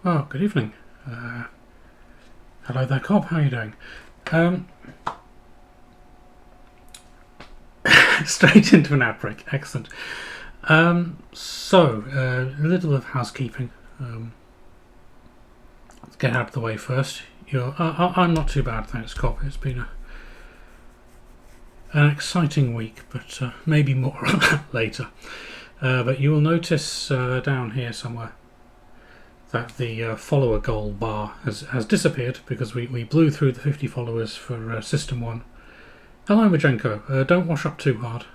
Oh, good evening. Hello there, Cobb. How are you doing? Um, Straight into an outbreak. Excellent. A little of housekeeping. Let's get out of the way first. I'm not too bad, thanks, Cobb. It's been an exciting week, but maybe more on that later. But you will notice down here somewhere that the follower goal bar has disappeared because we blew through the 50 followers for System 1. Hello, Majenko. Don't wash up too hard.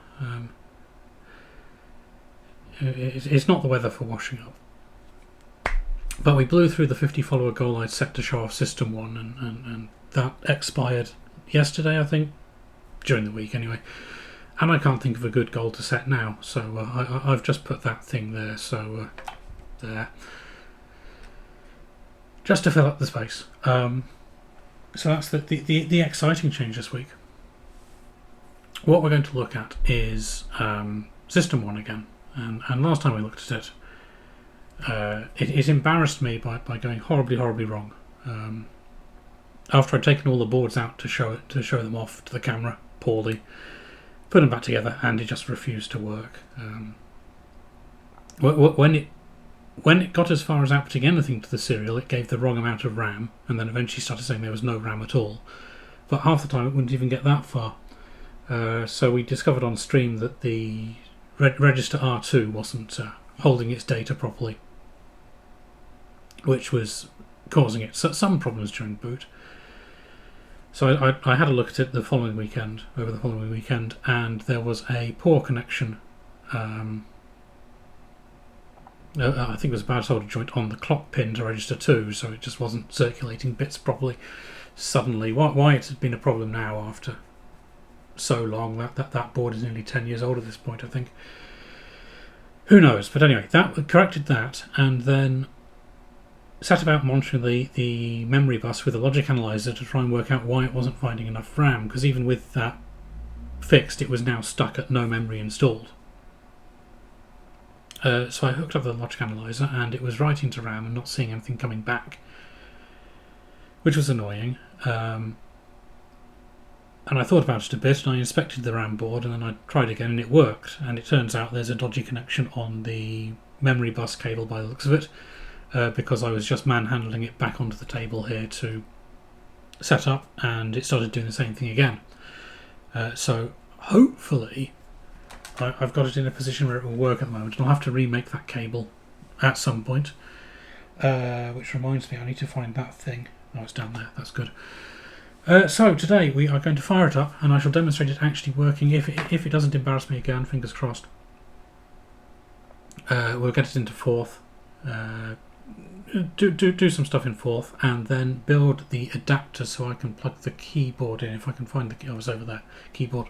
It's not the weather for washing up. But we blew through the 50 follower goal I'd set to show off System 1, and that expired yesterday, I think, during the week anyway. And I can't think of a good goal to set now, so I've just put that thing there, so there. Just to fill up the space. So that's the exciting change this week. What we're going to look at is System 1 again. And last time we looked at it, it embarrassed me by going horribly wrong. After I'd taken all the boards out to show them off to the camera poorly, put them back together, and it just refused to work. When it got as far as outputting anything to the serial, it gave the wrong amount of RAM, and then eventually started saying there was no RAM at all. But half the time it wouldn't even get that far. So we discovered on stream that the register R2 wasn't holding its data properly, which was causing it some problems during boot. So I had a look at it over the following weekend, and there was a poor connection. I think it was a bad solder joint on the clock pin to register 2, so it just wasn't circulating bits properly. Suddenly, why it had been a problem now after so long, that board is nearly 10 years old at this point, I think. Who knows? But anyway, that corrected that, and then set about monitoring the memory bus with a logic analyzer to try and work out why it wasn't finding enough RAM, because even with that fixed, it was now stuck at no memory installed. So I hooked up the logic analyzer, and it was writing to RAM and not seeing anything coming back, which was annoying. And I thought about it a bit, and I inspected the RAM board, and then I tried again, and it worked. And it turns out there's a dodgy connection on the memory bus cable by the looks of it, because I was just manhandling it back onto the table here to set up, and it started doing the same thing again. So hopefully I've got it in a position where it will work at the moment, and I'll have to remake that cable at some point. Which reminds me, I need to find that thing. Oh, it's down there. That's good. So today we are going to fire it up, and I shall demonstrate it actually working. If it doesn't embarrass me again, fingers crossed. We'll get it into fourth, do some stuff in fourth, and then build the adapter so I can plug the keyboard in. If I can find the, oh, it's over there, keyboard.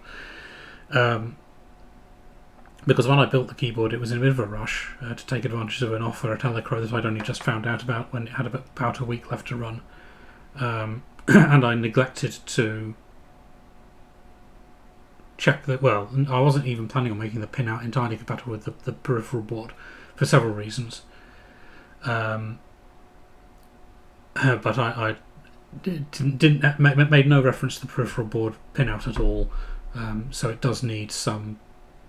Because when I built the keyboard, it was in a bit of a rush to take advantage of an offer at Elecro that I'd only just found out about when it had about a week left to run. And I neglected to check that. Well, I wasn't even planning on making the pin out entirely compatible with the peripheral board for several reasons. But I didn't made no reference to the peripheral board pin out at all. So it does need some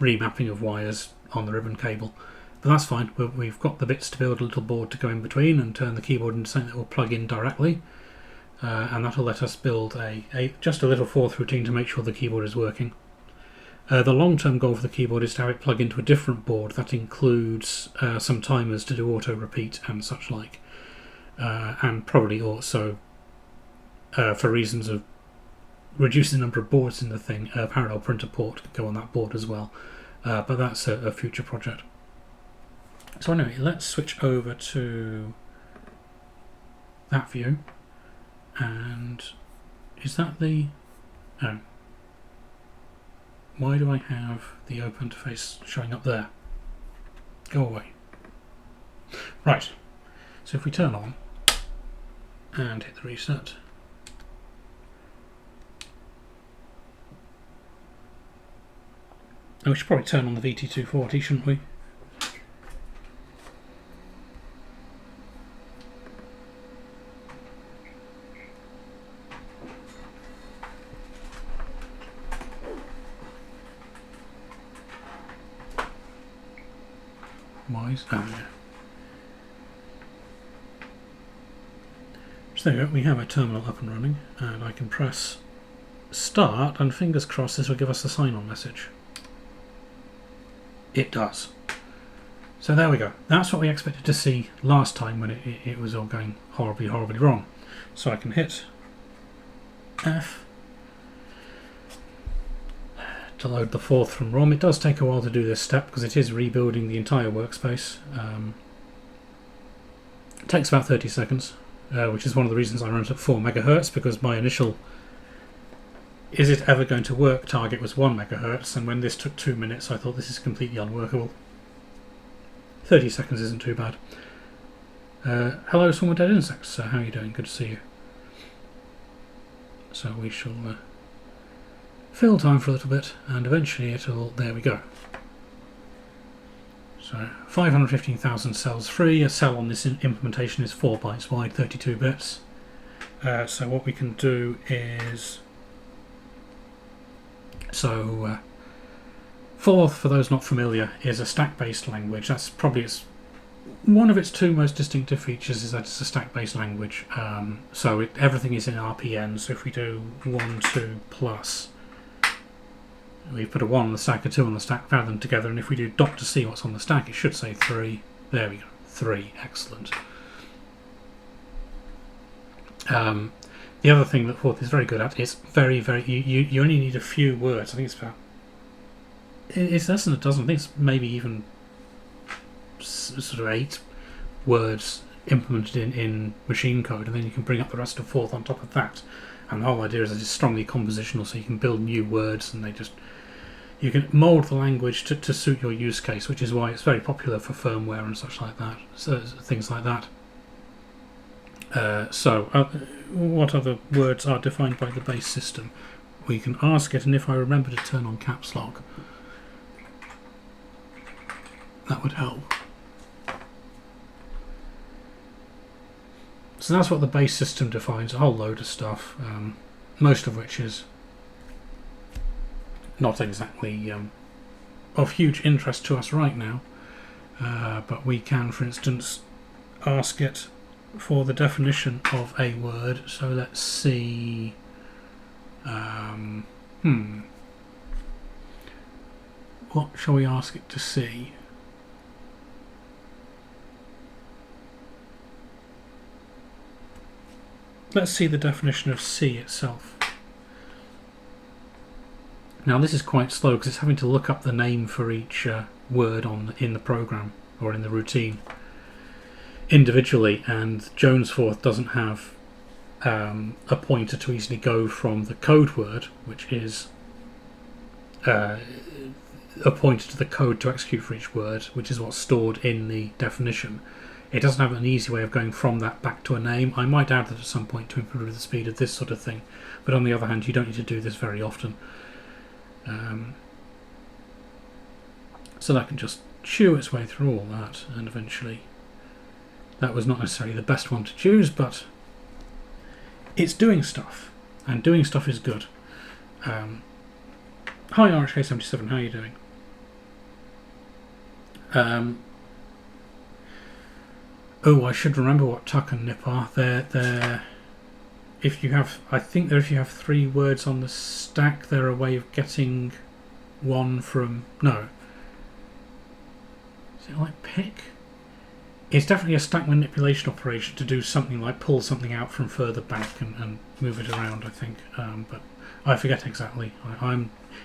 remapping of wires on the ribbon cable. But that's fine. We've got the bits to build a little board to go in between and turn the keyboard into something that will plug in directly. And that'll let us build just a little fourth routine to make sure the keyboard is working. The long-term goal for the keyboard is to have it plug into a different board that includes some timers to do auto repeat and such like, and probably also for reasons of reducing the number of boards in the thing, a parallel printer port can go on that board as well, but that's a future project. So anyway, let's switch over to that view. And is that the... oh. Why do I have the open interface showing up there? Go away. Right. So if we turn on and hit the reset, we should probably turn on the VT240, shouldn't we? wise. Oh, yeah. So there we go, we have a terminal up and running, and I can press start, and fingers crossed this will give us the sign-on message. It does. So there we go. That's what we expected to see last time when it was all going horribly, horribly wrong. So I can hit F to load the fourth from ROM. It does take a while to do this step because it is rebuilding the entire workspace. It takes about 30 seconds, which is one of the reasons I run it at 4 megahertz, because my initial is it ever going to work target was 1 megahertz, and when this took 2 minutes I thought this is completely unworkable. 30 seconds isn't too bad. Hello Swarm of Dead Insects, how are you doing? Good to see you. So we shall fill time for a little bit, and eventually it'll, there we go. So 515,000 cells free. A cell on this implementation is 4 bytes wide, 32 bits. So what we can do is, Forth, for those not familiar, is a stack-based language. That's probably one of its two most distinctive features, is that it's a stack-based language. So everything is in RPN. So if we do 1, 2 plus, we put a 1 on the stack, a 2 on the stack, add them together, and if we do dot to see what's on the stack, it should say 3. There we go, 3. Excellent. The other thing that Forth is very good at is you only need a few words. I think it's about, it's less than a dozen. I think it's maybe even sort of 8 words implemented in machine code, and then you can bring up the rest of Forth on top of that. And the whole idea is that it's strongly compositional, so you can build new words, and you can mould the language to suit your use case, which is why it's very popular for firmware and such like that. So things like that. What other words are defined by the base system? We can ask it, and if I remember to turn on caps lock, that would help. So that's what the base system defines, a whole load of stuff, most of which is not exactly of huge interest to us right now, but we can, for instance, ask it for the definition of a word. So let's see, what shall we ask it to see? Let's see the definition of C itself. Now this is quite slow because it's having to look up the name for each word in the program or in the routine individually, and Jones Forth doesn't have a pointer to easily go from the code word, which is a pointer to the code to execute for each word, which is what's stored in the definition. It doesn't have an easy way of going from that back to a name. I might add that at some point to improve the speed of this sort of thing, but on the other hand, you don't need to do this very often. So that can just chew its way through all that, and eventually, that was not necessarily the best one to choose, but it's doing stuff, and doing stuff is good. Hi RHK77, how are you doing? Oh, I should remember what tuck and nip are. They're if you have, I think that if you have 3 words on the stack, they're a way of getting one from, no. Is it like pick? It's definitely a stack manipulation operation to do something like pull something out from further back and move it around, I think. But I forget exactly.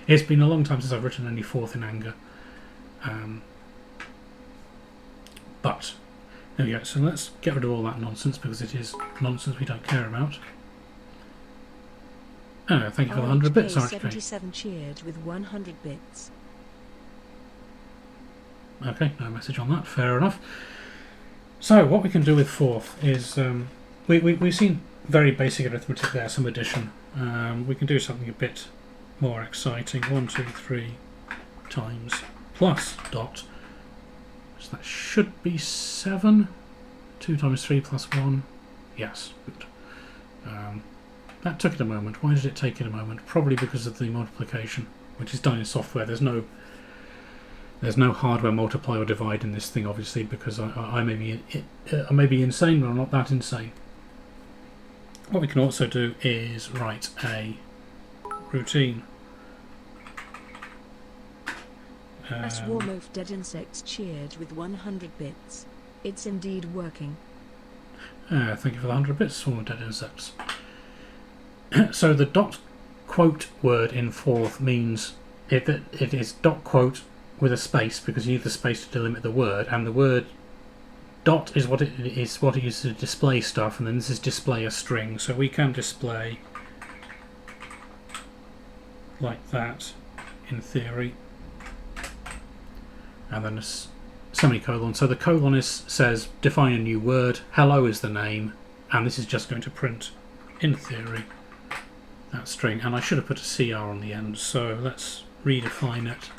It's been a long time since I've written any Forth in anger. But there we go. So let's get rid of all that nonsense, because it is nonsense we don't care about. Oh, thank you for the 100 bits, RHK. 77 cheered with 100 bits. Okay, no message on that. Fair enough. So what we can do with Forth is we've seen very basic arithmetic there, some addition. We can do something a bit more exciting. 1, 2, 3 times plus dot. So that should be 7. 2 times 3 plus 1. Yes, good. That took it a moment. Why did it take it a moment? Probably because of the multiplication, which is done in software. There's no There's no hardware multiply or divide in this thing, obviously, because I may be insane, but I'm not that insane. What we can also do is write a routine. A swarm of dead insects cheered with 100 bits. It's indeed working. Thank you for the 100 bits, swarm of dead insects. So the dot quote word in fourth means it is dot quote with a space, because you need the space to delimit the word, and the word dot is what it uses to display stuff, and then this is display a string. So we can display like that in theory, and then a semicolon. So the colon says define a new word, hello is the name, and this is just going to print in theory that string. And I should have put a CR on the end, so let's redefine it.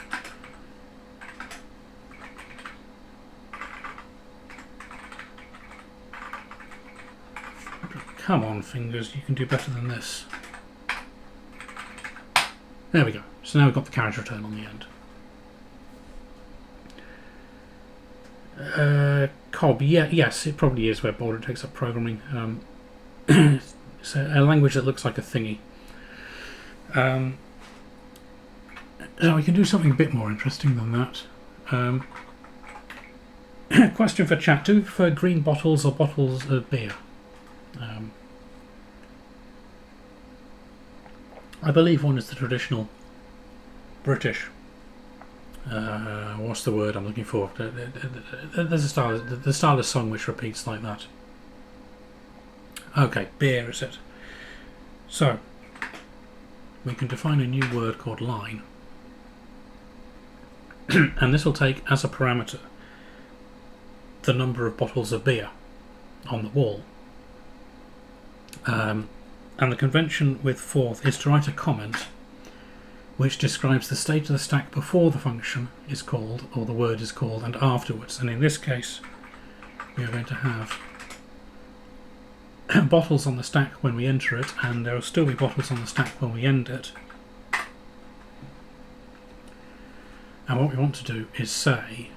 Come on, fingers, you can do better than this. There we go. So now we've got the carriage return on the end. Cobb, yes, it probably is WebBorder. It takes up programming. It's a language that looks like a thingy. Now we can do something a bit more interesting than that. Question for chat: do you prefer green bottles or bottles of beer? I believe one is the traditional British. What's the word I'm looking for? There's a style, the style of song which repeats like that. Okay, beer is it. So we can define a new word called line, and this will take as a parameter the number of bottles of beer on the wall. And the convention with fourth is to write a comment which describes the state of the stack before the function is called, or the word is called, and afterwards. And in this case, we are going to have bottles on the stack when we enter it, and there will still be bottles on the stack when we end it. And what we want to do is say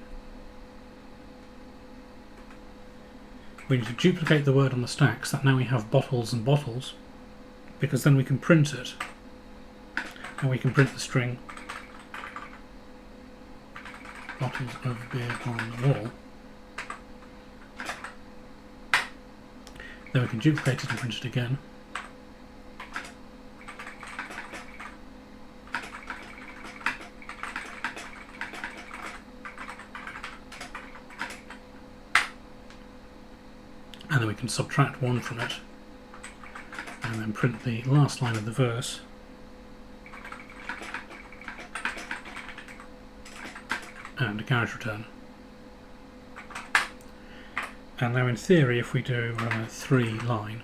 we need to duplicate the word on the stack so that now we have bottles and bottles, because then we can print it, and we can print the string bottles of beer on the wall. Then we can duplicate it and print it again. And then we can subtract 1 from it, and then print the last line of the verse. And a carriage return. And now in theory, if we do 3 line,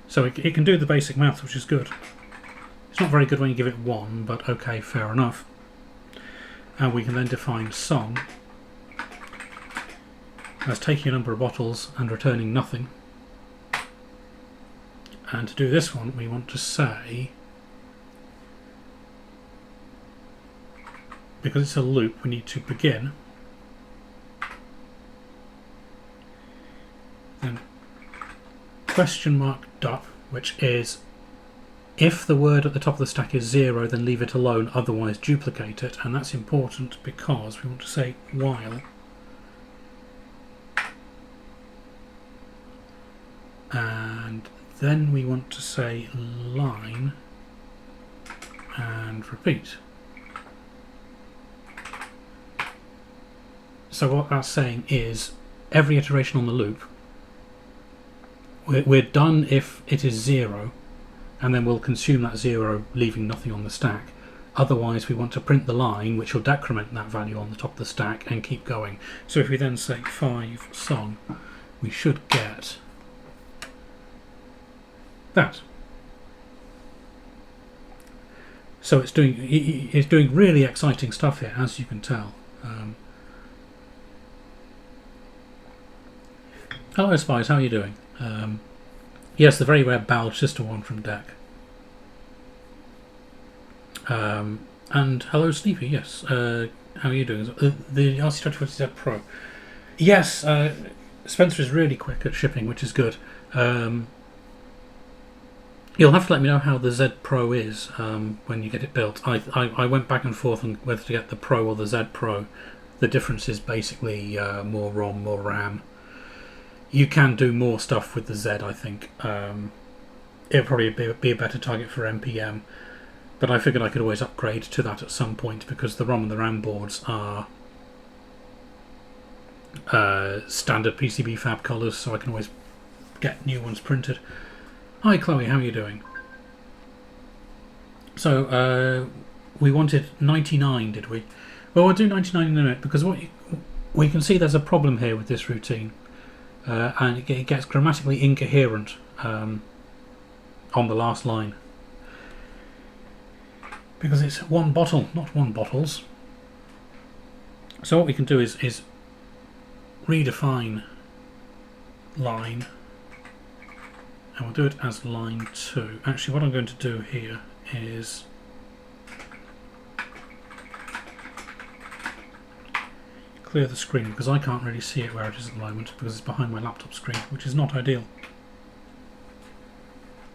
so it can do the basic math, which is good. It's not very good when you give it 1, but okay, fair enough. And we can then define song as taking a number of bottles and returning nothing. And to do this one, we want to say, because it's a loop, we need to begin, then question mark dot, which is if the word at the top of the stack is 0, then leave it alone, otherwise duplicate it. And that's important because we want to say while, and then we want to say line and repeat. So what that's saying is every iteration on the loop, we're done if it is 0, and then we'll consume that 0, leaving nothing on the stack. Otherwise we want to print the line which will decrement that value on the top of the stack and keep going. So if we then say 5 song, we should get that. So it's doing really exciting stuff here, as you can tell. Hello Spies, how are you doing? Yes, the very rare Balge Sister one from Deck. And hello, Sleepy. Yes. How are you doing? The RC2040Z Pro. Yes. Spencer is really quick at shipping, which is good. You'll have to let me know how the Z Pro is when you get it built. I went back and forth on whether to get the Pro or the Z Pro. The difference is basically more ROM, more RAM. You can do more stuff with the Z, I think. It'll probably be a better target for MPM. But I figured I could always upgrade to that at some point because the ROM and the RAM boards are standard PCB fab colours, so I can always get new ones printed. Hi Chloe, how are you doing? So we wanted 99, did we? Well, we'll do 99 in a minute because we can see there's a problem here with this routine, and it gets grammatically incoherent on the last line. Because it's one bottle, not one bottles. So what we can do is redefine line, and we'll do it as line 2. Actually, what I'm going to do here is clear the screen because I can't really see it where it is at the moment because it's behind my laptop screen, which is not ideal.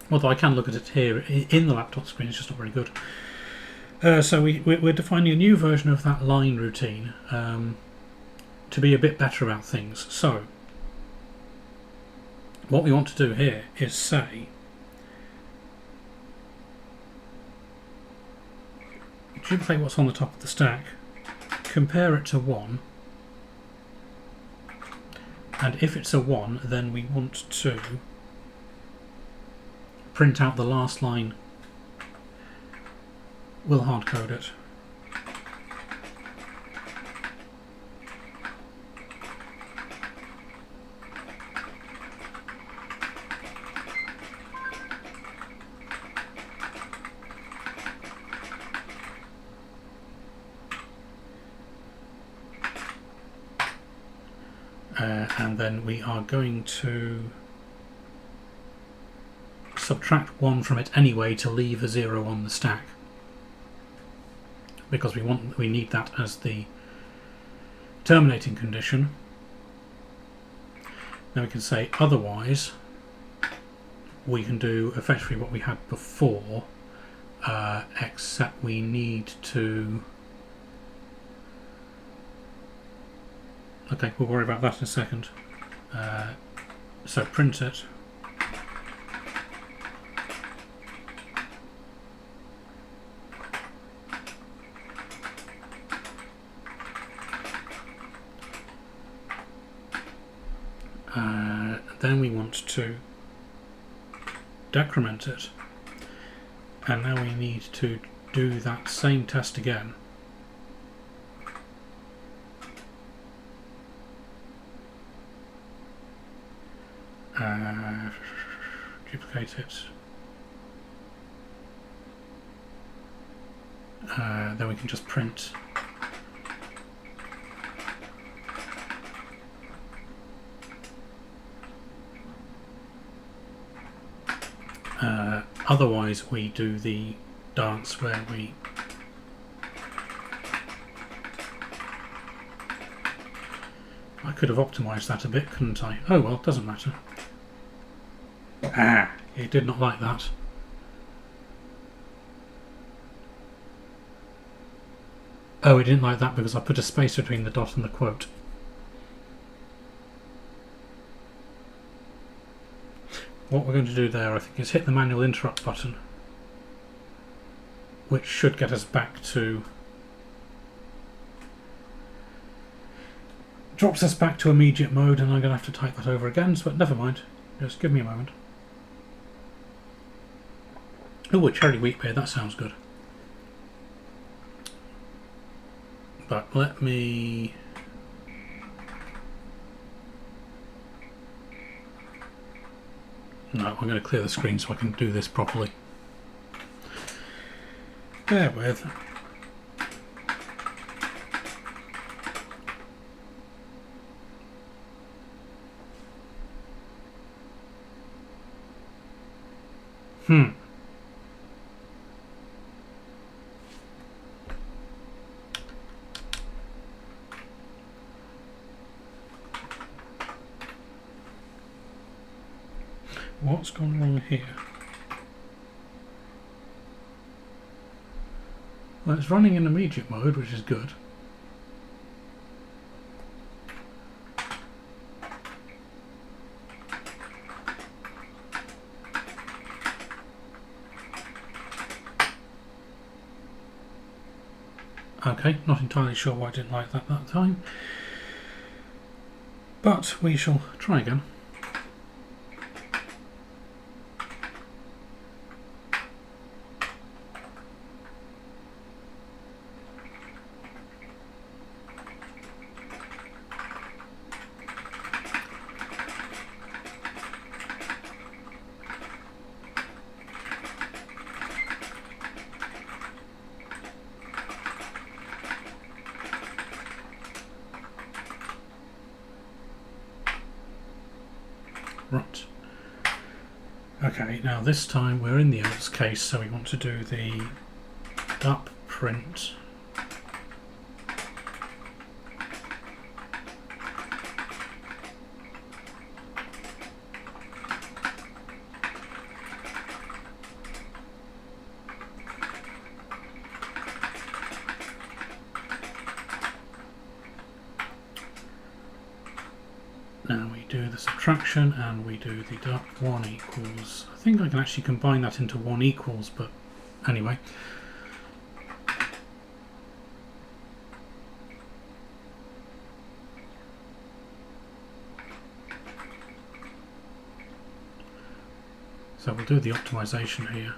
Although I can look at it here in the laptop screen, it's just not very good. So we're defining a new version of that line routine to be a bit better about things. So what we want to do here is say duplicate what's on the top of the stack, compare it to 1, and if it's a 1 then we want to print out the last line. We'll hardcode it. And then we are going to subtract 1 from it anyway to leave a 0 on the stack, because we need that as the terminating condition. Then we can say otherwise we can do effectively what we had before, except we need to, okay, we'll worry about that in a second. So print it. Then we want to decrement it, and now we need to do that same test again. Duplicate it. Then we can just print otherwise we do the dance where we I could have optimised that a bit, couldn't I? Oh well, doesn't matter. It did not like that. Oh, it didn't like that because I put a space between the dot and the quote. What we're going to do there, I think, is hit the manual interrupt button, which should get us back to... drops us back to immediate mode, and I'm going to have to type that over again, but never mind. Just give me a moment. Oh, a cherry wheat beer, that sounds good. But let me... No, I'm going to clear the screen so I can do this properly. Bear with. What's gone wrong here? Well, it's running in immediate mode, which is good. Okay, not entirely sure why I didn't like that time. But we shall try again. Right. Okay, now this time we're in the else case, so we want to do the up print. Now we do the subtraction and we do the dot 1 equals. I think I can actually combine that into 1 equals, but anyway. So we'll do the optimization here.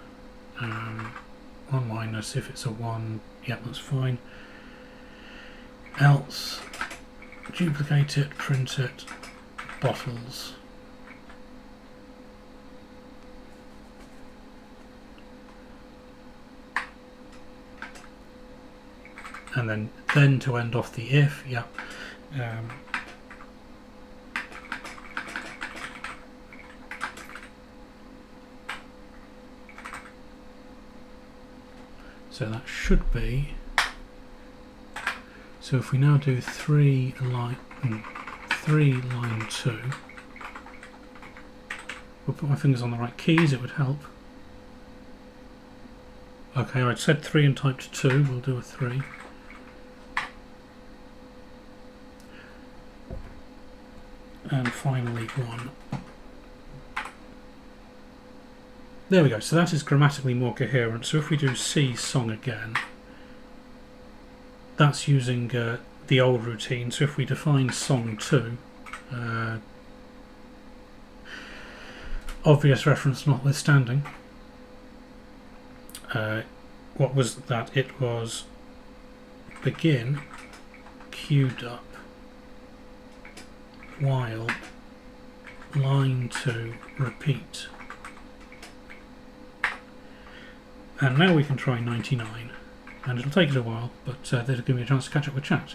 1 minus, if it's a 1, yep, that's fine. Else, duplicate it, print it, bottles. And then to end off the if, yep. So that should be. So if we now do 3 line 2, we'll put my fingers on the right keys, it would help. Okay, I'd said 3 and typed 2, we'll do a 3. And finally 1. There we go, so that is grammatically more coherent. So if we do C song again, that's using the old routine. So if we define song 2, obvious reference notwithstanding, what was that? It was begin queued up while line 2 repeat. And now we can try 99, and it'll take us a while, but that'll give me a chance to catch up with chat.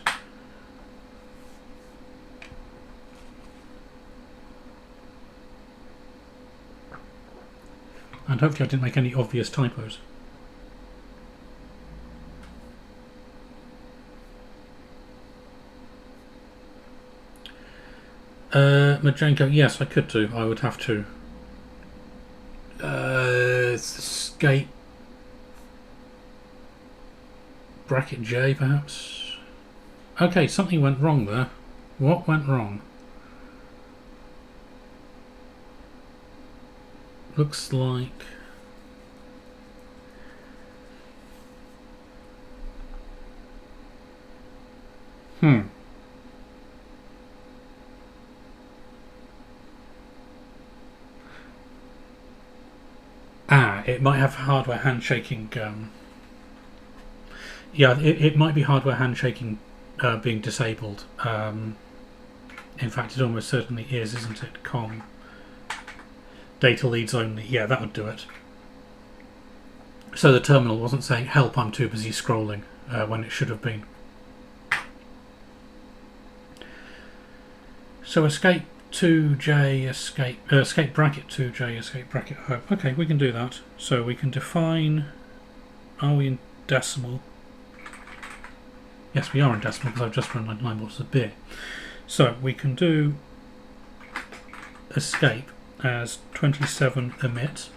And hopefully I didn't make any obvious typos. Majenko, yes, I could do. I would have to escape bracket J, perhaps. Okay, something went wrong there. What went wrong? Looks like it might have hardware handshaking. Yeah, it might be hardware handshaking being disabled. In fact, it almost certainly is, isn't it? COM data leads only. Yeah, that would do it. So the terminal wasn't saying "Help, I'm too busy scrolling" when it should have been. So escape 2J, escape bracket 2J, escape bracket home. Okay, we can do that. So we can define. Are we in decimal? Yes, we are in decimal because I've just run 9 bottles of beer. So we can do escape as 27 emit,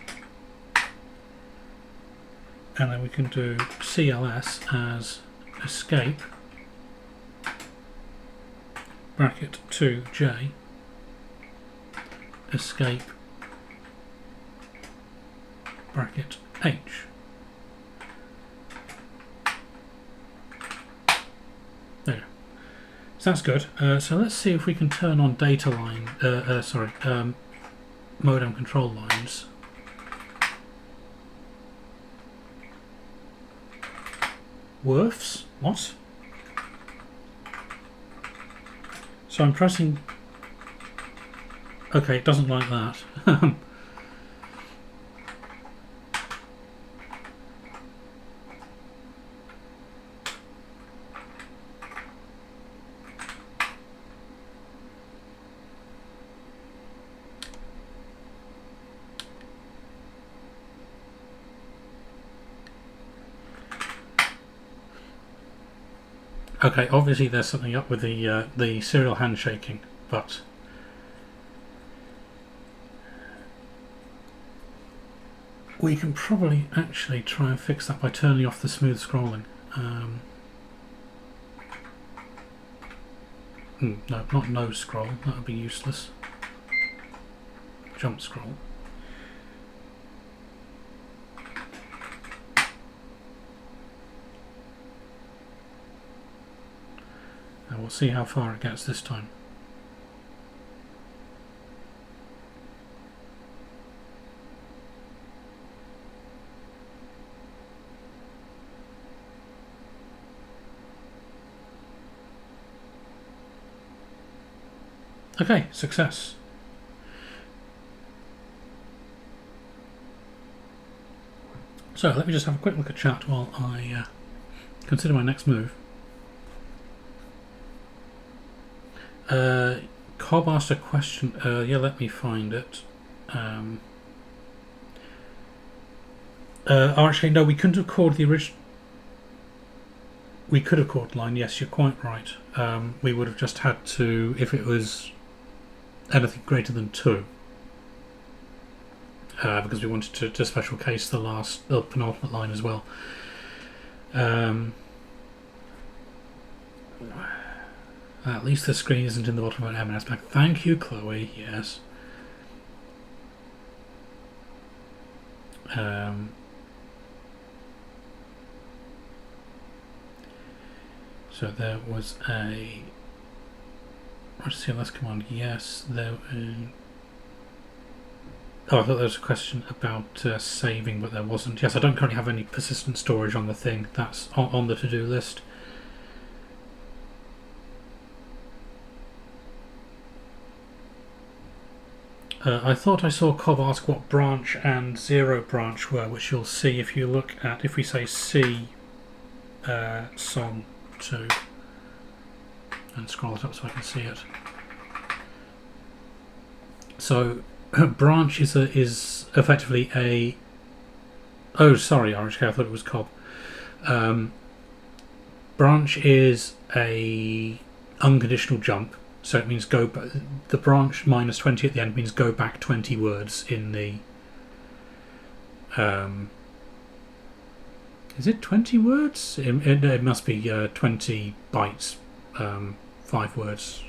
and then we can do CLS as escape bracket 2J escape bracket H. There. So that's good. So let's see if we can turn on data line. Modem control lines. WRFs? What? So I'm pressing. Okay, it doesn't like that. Okay, obviously there's something up with the serial handshaking, but we can probably actually try and fix that by turning off the smooth scrolling. No, not no scroll, that would be useless. Jump scroll. And we'll see how far it gets this time. Okay, success. So let me just have a quick look at chat while I consider my next move. Cobb asked a question. Yeah, let me find it. Actually, no, we couldn't have called the original. We could have called line. Yes, you're quite right. We would have just had to, if it was anything greater than 2, because we wanted to special case the penultimate line as well. At least the screen isn't in the bottom of an M&S pack. Thank you, Chloe. Yes. So there was a CLS command. Yes, there. Oh, I thought there was a question about saving, but there wasn't. Yes, I don't currently have any persistent storage on the thing. That's on the to-do list. I thought I saw Cobb ask what branch and zero branch were, which you'll see if you look at, if we say C song 2 and scroll it up so I can see it. So branch is effectively a. Oh, sorry, RHK, I thought it was Cobb. Branch is a unconditional jump. So it means go. The branch minus 20 at the end means go back 20 words in the. Is it 20 words? It must be 20 bytes, 5 words.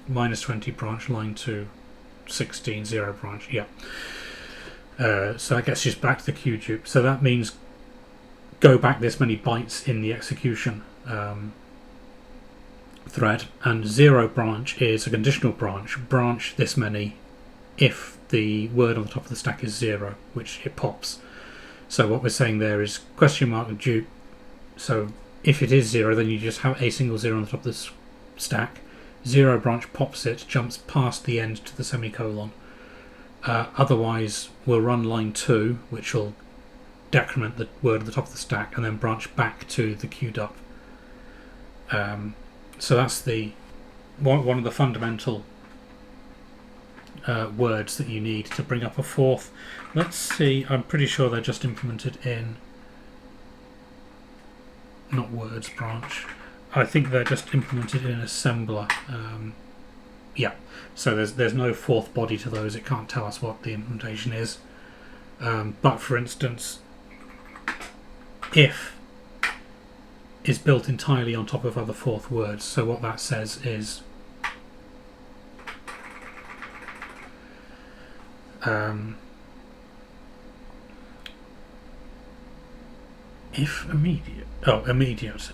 Minus 20 branch line to 16 0 branch. Yeah. So that gets just back to the queue dupe. So that means go back this many bytes in the execution. Thread, and zero branch is a conditional branch this many if the word on the top of the stack is 0, which it pops. So what we're saying there is question mark dupe. So if it is 0, then you just have a single 0 on the top of the stack. Zero branch pops it, jumps past the end to the semicolon. Otherwise we'll run line 2, which will decrement the word at the top of the stack and then branch back to the queued up. So that's the one of the fundamental words that you need to bring up a fourth. Let's see, I'm pretty sure they're just implemented in not words branch. I think they're just implemented in assembler. Yeah. So there's no fourth body to those. It can't tell us what the implementation is. But for instance, if is built entirely on top of other fourth words. So what that says is if immediate. Oh, immediate.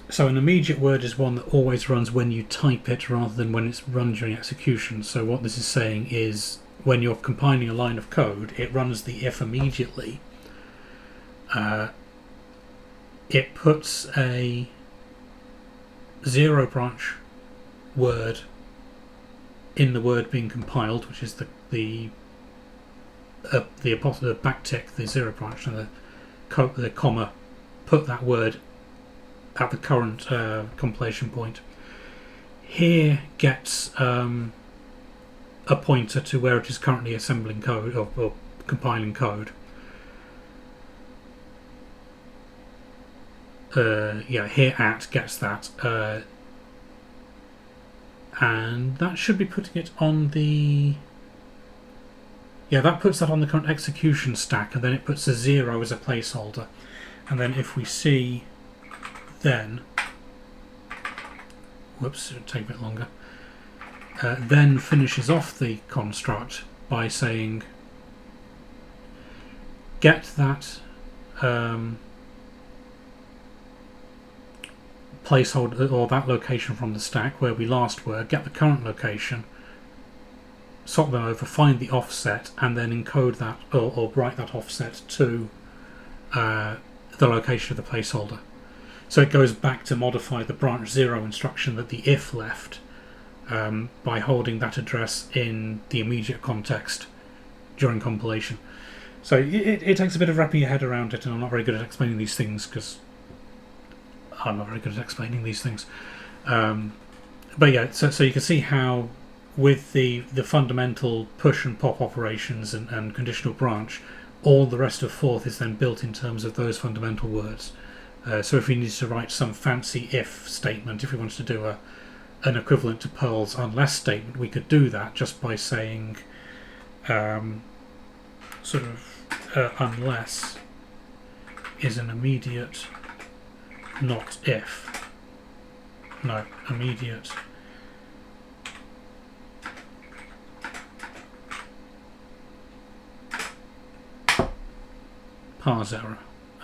So an immediate word is one that always runs when you type it rather than when it's run during execution. So what this is saying is when you're compiling a line of code, it runs the if immediately. It puts a zero branch word in the word being compiled, which is the backtick, the zero branch, and the comma, put that word at the current compilation point. Here gets a pointer to where it is currently assembling code or compiling code. Here at gets that, and that should be putting it on the. Yeah, that puts that on the current execution stack, and then it puts a 0 as a placeholder. And then if we see, then, whoops, it'll take a bit longer. Then finishes off the construct by saying, get that placeholder or that location from the stack where we last were, get the current location, swap them over, find the offset, and then encode that or write that offset to the location of the placeholder. So it goes back to modify the branch 0 instruction that the if left by holding that address in the immediate context during compilation. So it takes a bit of wrapping your head around it, and I'm not very good at explaining these things because I'm not very good at explaining these things. But yeah, so you can see how with the fundamental push and pop operations and conditional branch, all the rest of forth is then built in terms of those fundamental words. So if we needed to write some fancy if statement, if we wanted to do an equivalent to Perl's unless statement, we could do that just by saying unless is an immediate not if. No, immediate parse error.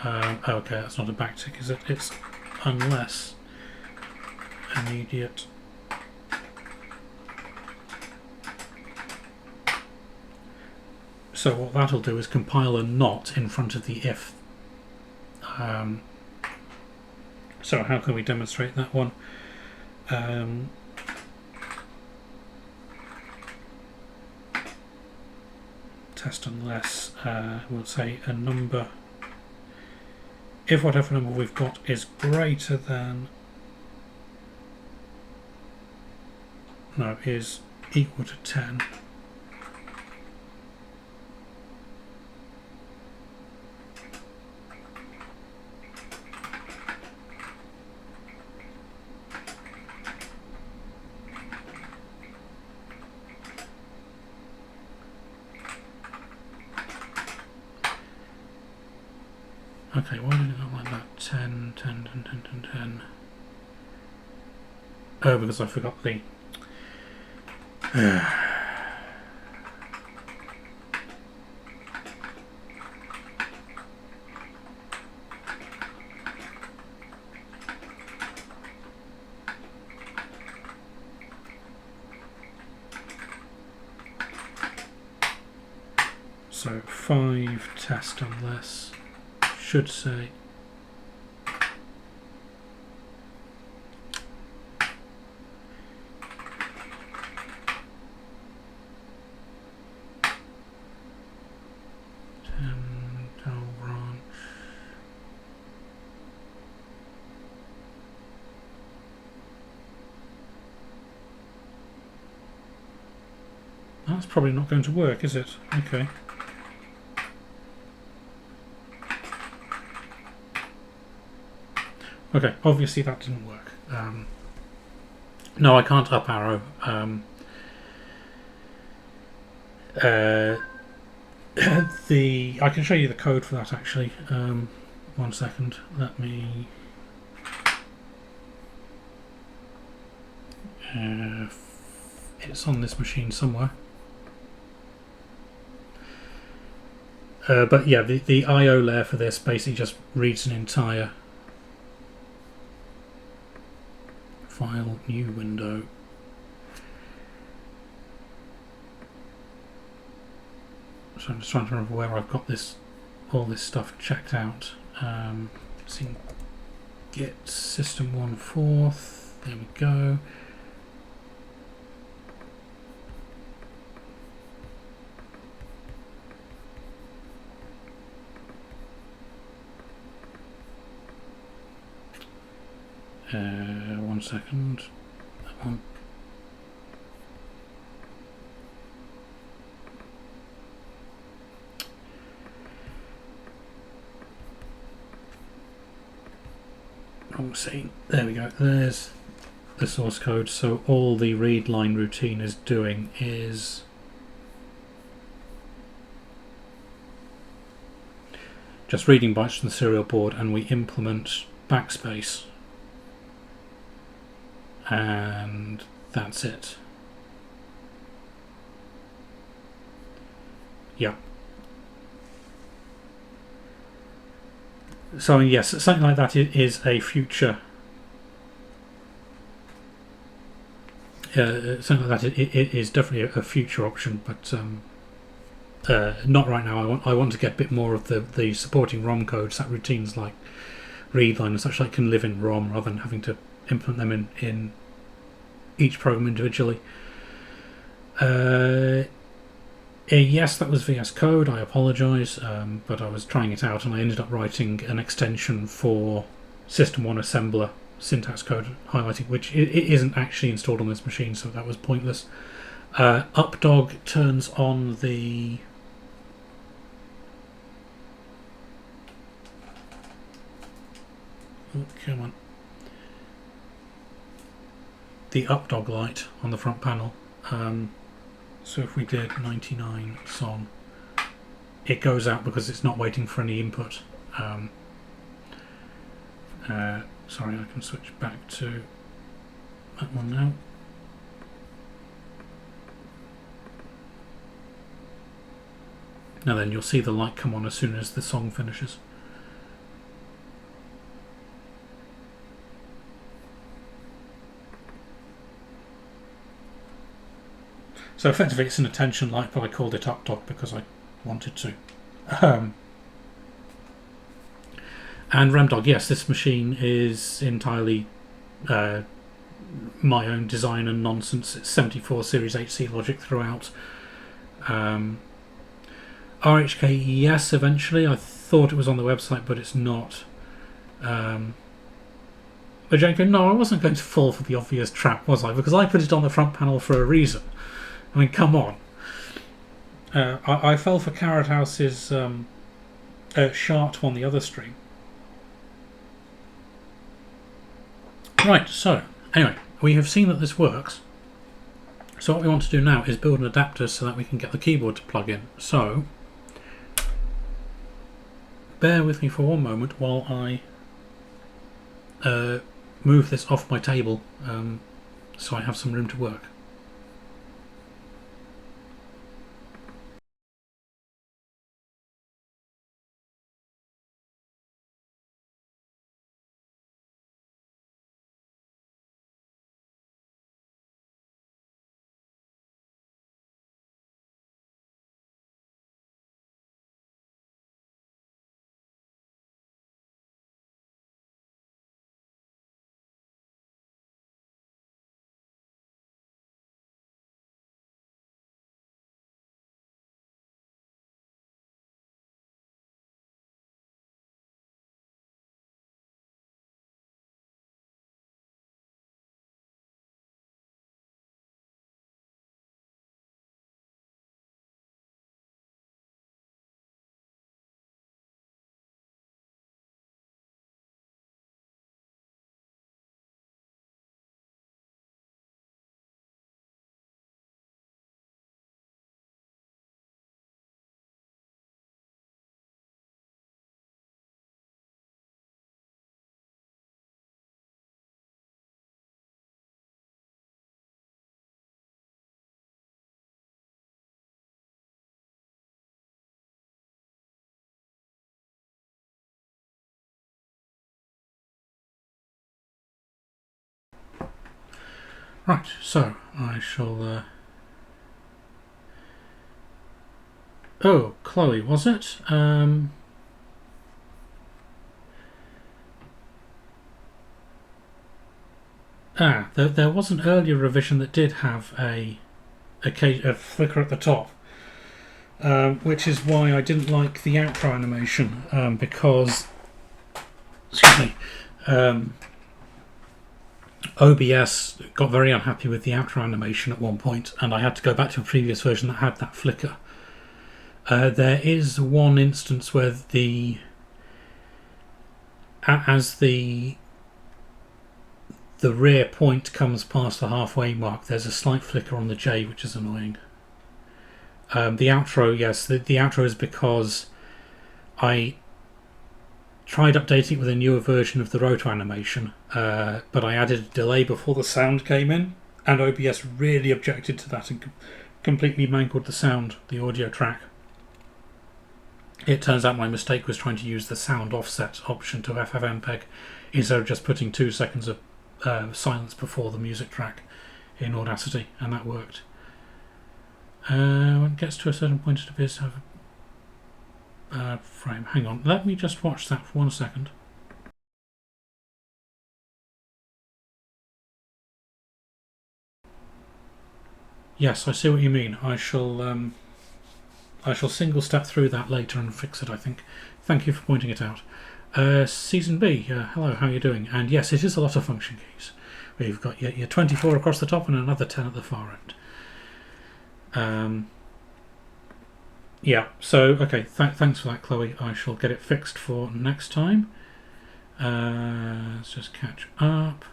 Okay, that's not a backtick, is it? It's unless immediate so what that'll do is compile a not in front of the if. So how can we demonstrate that one? Test unless we'll say a number, if whatever number we've got is greater than, no, is equal to 10. Okay, why did it not like that? 10, 10, 10, 10, 10, 10. Oh, because I forgot the... So 5 test unless should say branch. That's probably not going to work, is it? Okay. Okay, obviously that didn't work. No, I can't up arrow. Uh, I can show you the code for that actually. 1 second. Let me. It's on this machine somewhere. But yeah, the I/O layer for this basically just reads an entire file, new window. So I'm just trying to remember where I've got all this stuff checked out. See, git system1 There we go. Uh, 1 second. That one. Wrong scene. There we go. There's the source code. So all the read line routine is doing is just reading bytes from the serial board, and we implement backspace, and that's it. Yeah. So yes, something like that is a future. Something like that it is definitely a future option, but not right now. I want to get a bit more of the supporting ROM codes that routines like readline and such like can live in ROM rather than having to implement them in each program individually. Yes, that was VS Code. I apologise, but I was trying it out and I ended up writing an extension for System1 assembler syntax code highlighting, which it isn't actually installed on this machine, so that was pointless. Updog turns on the come on. The updog light on the front panel. So if we did 99 song, it goes out because it's not waiting for any input. Sorry, I can switch back to that one now. Now then, you'll see the light come on as soon as the song finishes. So effectively it's an attention light, but I called it updog because I wanted to. And Ramdog, yes, this machine is entirely my own design and nonsense. It's 74 Series HC logic throughout. RHK, yes, eventually. I thought it was on the website, but it's not. Majenko, no, I wasn't going to fall for the obvious trap, was I? Because I put it on the front panel for a reason. I mean, come on. I fell for Carrot House's Shart on the other stream. Right, so, anyway, we have seen that this works. So what we want to do now is build an adapter so that we can get the keyboard to plug in. So, bear with me for one moment while I move this off my table so I have some room to work. Right, so I shall... Oh, Chloe, was it? There was an earlier revision that did have a flicker at the top, which is why I didn't like the outro animation, because, excuse me, OBS got very unhappy with the outro animation at one point, and I had to go back to a previous version that had that flicker. There is one instance where as the rear point comes past the halfway mark, there's a slight flicker on the J, which is annoying. The outro, yes, the outro is because I tried updating it with a newer version of the roto animation, but I added a delay before the sound came in, and OBS really objected to that and completely mangled the sound, the audio track. It turns out my mistake was trying to use the sound offset option to FFmpeg instead of just putting 2 seconds of silence before the music track in Audacity, and that worked. When it gets to a certain point, it appears to have a frame. Hang on, let me just watch that for 1 second. Yes, I see what you mean. I shall single step through that later and fix it, I think. Thank you for pointing it out. Season B, hello, how are you doing? And yes, it is a lot of function keys. We've got your 24 across the top and another 10 at the far end. Yeah, so, okay, thanks for that, Chloe. I shall get it fixed for next time. Let's just catch up.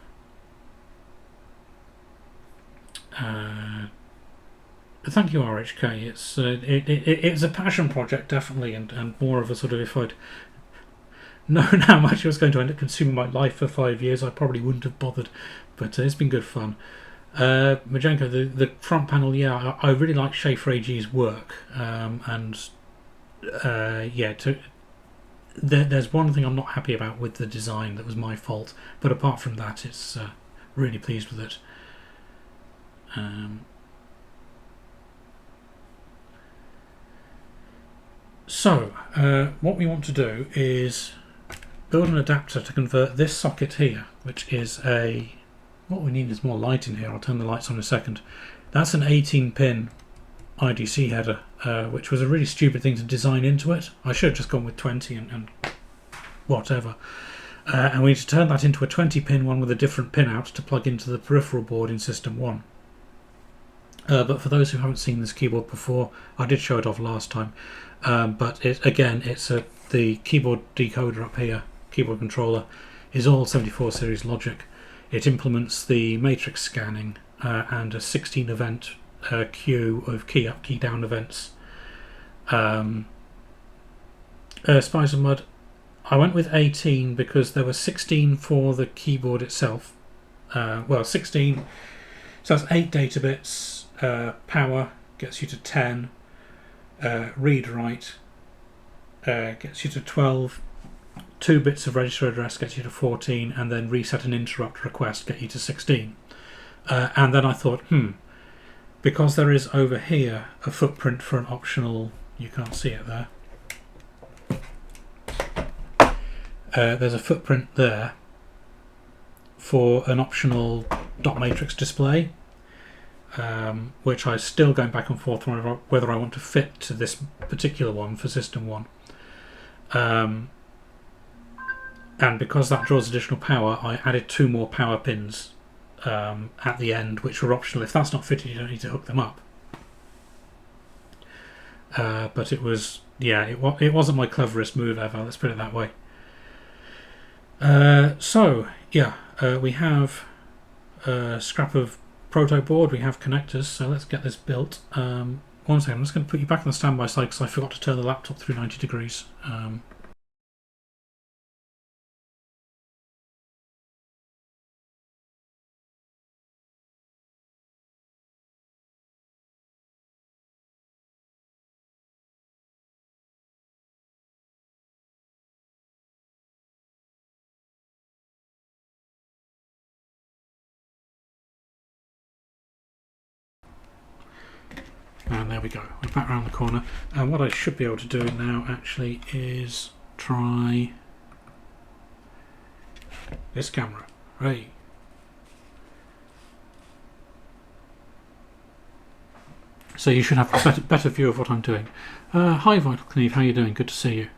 Thank you, RHK. It's a passion project, definitely, and more of a sort of, if I'd known how much it was going to end up consuming my life for 5 years, I probably wouldn't have bothered. But it's been good fun. Majenko, the front panel, yeah, I really like Schaefer AG's work, there's one thing I'm not happy about with the design that was my fault, but apart from that, it's really pleased with it. So, what we want to do is build an adapter to convert this socket here, which is what we need is more light in here. I'll turn the lights on in a second. That's an 18-pin IDC header, which was a really stupid thing to design into it. I should have just gone with 20 and whatever. And we need to turn that into a 20-pin one with a different pin out to plug into the peripheral board in System 1. But for those who haven't seen this keyboard before, I did show it off last time. But it's the keyboard decoder up here, keyboard controller, is all 74 series logic. It implements the matrix scanning and a 16 event queue of key up, key down events. Spice of Mud, I went with 18 because there were 16 for the keyboard itself. 16, so that's 8 data bits. Power gets you to 10. Read write gets you to 12. 2 bits of register address gets you to 14, and then reset and interrupt request get you to 16. And then I thought, because there is over here a footprint for an optional, you can't see it there, there's a footprint there for an optional dot matrix display, which I'm still going back and forth on whether I want to fit to this particular one for System 1. And because that draws additional power, I added 2 more power pins at the end, which were optional. If that's not fitted, you don't need to hook them up. But it was, it wasn't my cleverest move ever, let's put it that way. We have a scrap of proto board, we have connectors, so let's get this built. 1 second, I'm just going to put you back on the standby side because I forgot to turn the laptop through 90 degrees. there we go. We're back around the corner. And what I should be able to do now actually is try this camera. Right. So you should have a better view of what I'm doing. Hi Vital Cleve, how are you doing? Good to see you.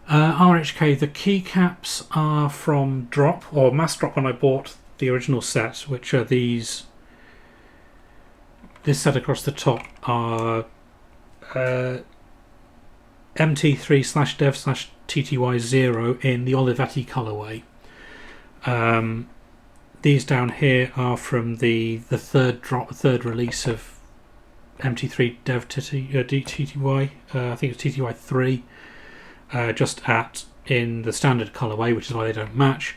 RHK, the keycaps are from Drop, or Mass Drop when I bought the original set, which are these. This set across the top are MT3/dev/TTY0 in the Olivetti colourway. These down here are from the third release of MT3 Dev TTY. I think it's TTY 3. Just in the standard colourway, which is why they don't match.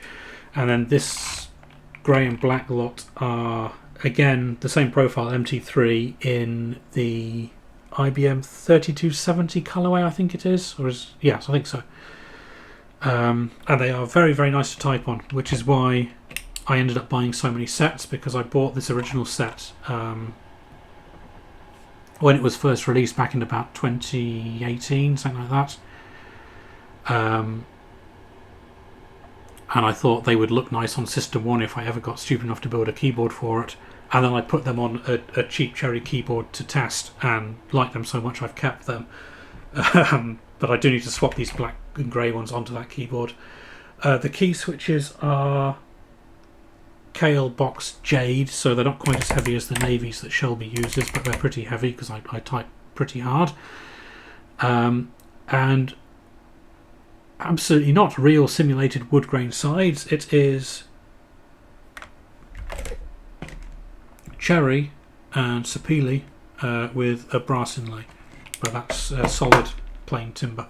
And then this grey and black lot are again the same profile, MT3 in the IBM 3270 colourway, I think it is, yes, I think so. And they are very, very nice to type on, which is why I ended up buying so many sets, because I bought this original set when it was first released back in about 2018, something like that. And I thought they would look nice on System 1 if I ever got stupid enough to build a keyboard for it. And then I put them on a cheap Cherry keyboard to test and liked them so much I've kept them. But I do need to swap these black and grey ones onto that keyboard. The key switches are Kale Box Jade, so they're not quite as heavy as the navies that Shelby uses, but they're pretty heavy because I type pretty hard. And absolutely not real simulated wood grain sides. It is Cherry and Sapele with a brass inlay, but that's solid plain timber.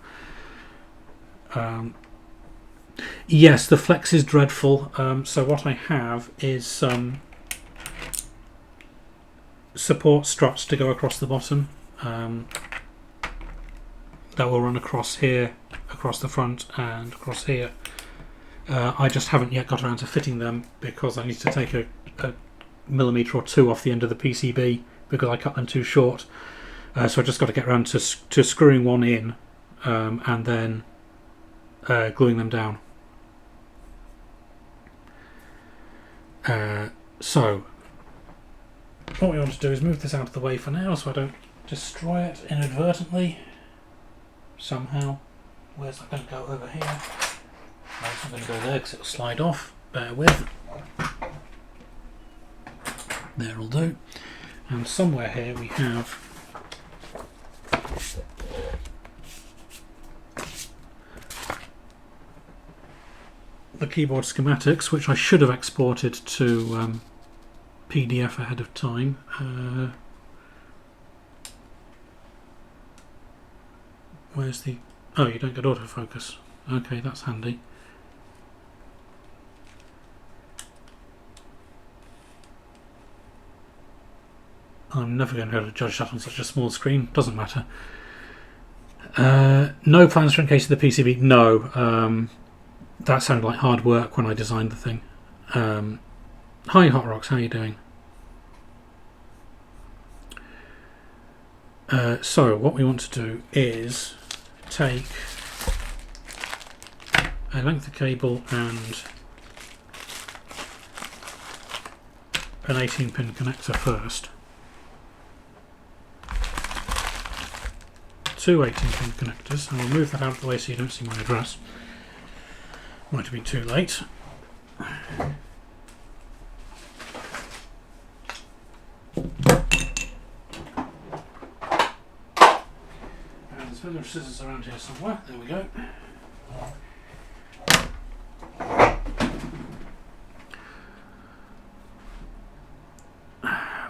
Yes, the flex is dreadful. So what I have is some support struts to go across the bottom that will run across here, across the front and across here. I just haven't yet got around to fitting them because I need to take a millimetre or two off the end of the PCB because I cut them too short. So I've just got to get around to screwing one in and then gluing them down. So what we want to do is move this out of the way for now so I don't destroy it inadvertently somehow. Where's that going to go? Over here? No, it's not going to go there because it'll slide off. Bear with. There'll do. And somewhere here we have the keyboard schematics, which I should have exported to PDF ahead of time. Where's the... Oh, you don't get autofocus. Okay, that's handy. I'm never going to be able to judge that on such a small screen. Doesn't matter. No plans for encasing the PCB. No. That sounded like hard work when I designed the thing. Hi Hot Rocks, how are you doing? So what we want to do is take a length of cable and an 18-pin connector first. Two 18-pin connectors, and I'll move that out of the way so you don't see my address. Might have been too late. And there's a bit of scissors around here somewhere. There we go.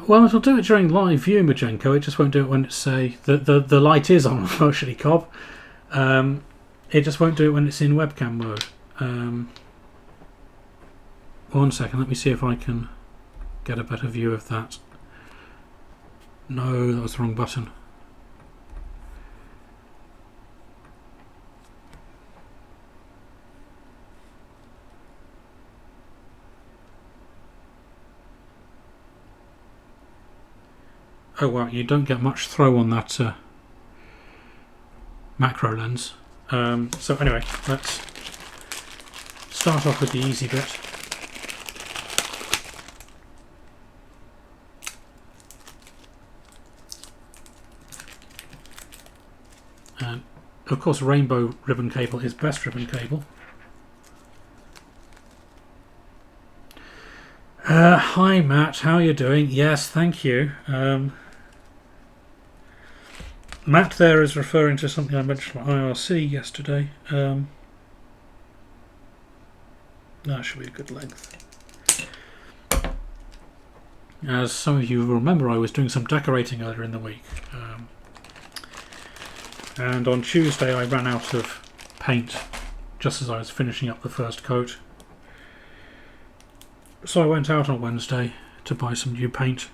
Well, it'll do it during live view, Majenko. It just won't do it when it's the light is on, unfortunately, Cobb. It just won't do it when it's in webcam mode. 1 second, let me see if I can get a better view of that. No, that was the wrong button. Oh wow, you don't get much throw on that macro lens. So anyway, let's start off with the easy bit. And of course, rainbow ribbon cable is best ribbon cable. Hi Matt, how are you doing? Yes, thank you. Matt there is referring to something I mentioned about IRC yesterday. That should be a good length. As some of you remember, I was doing some decorating earlier in the week. And on Tuesday I ran out of paint just as I was finishing up the first coat. So I went out on Wednesday to buy some new paint.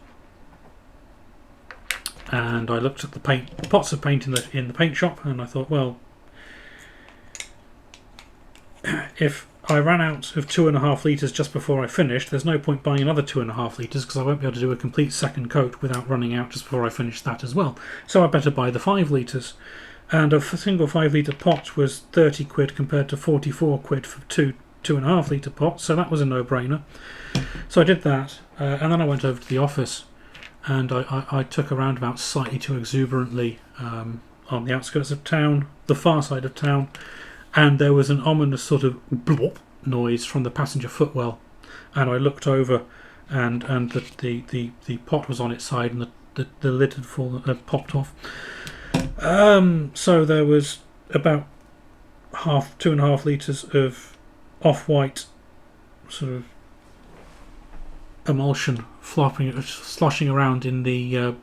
And I looked at the pots of paint in the paint shop, and I thought, well, if I ran out of 2.5 litres just before I finished, there's no point buying another 2.5 litres because I won't be able to do a complete second coat without running out just before I finish that as well. So I better buy the 5 litres. And a single 5 litre pot was 30 quid compared to 44 quid for 2.5 litre pots, so that was a no-brainer. So I did that, and then I went over to the office, and I took a roundabout slightly too exuberantly on the outskirts of town, the far side of town, and there was an ominous sort of blop noise from the passenger footwell, and I looked over, and the pot was on its side, and the lid had popped off. So there was about 2.5 litres of off-white sort of emulsion sloshing around in the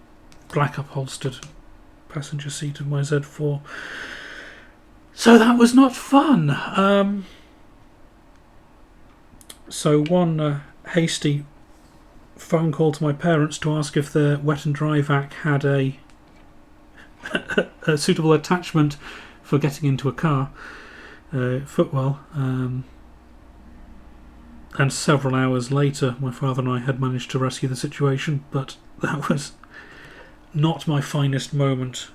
black upholstered passenger seat of my Z4. So that was not fun. So one hasty phone call to my parents to ask if the wet and dry vac had a suitable attachment for getting into a car, footwell, and several hours later my father and I had managed to rescue the situation, but that was not my finest moment.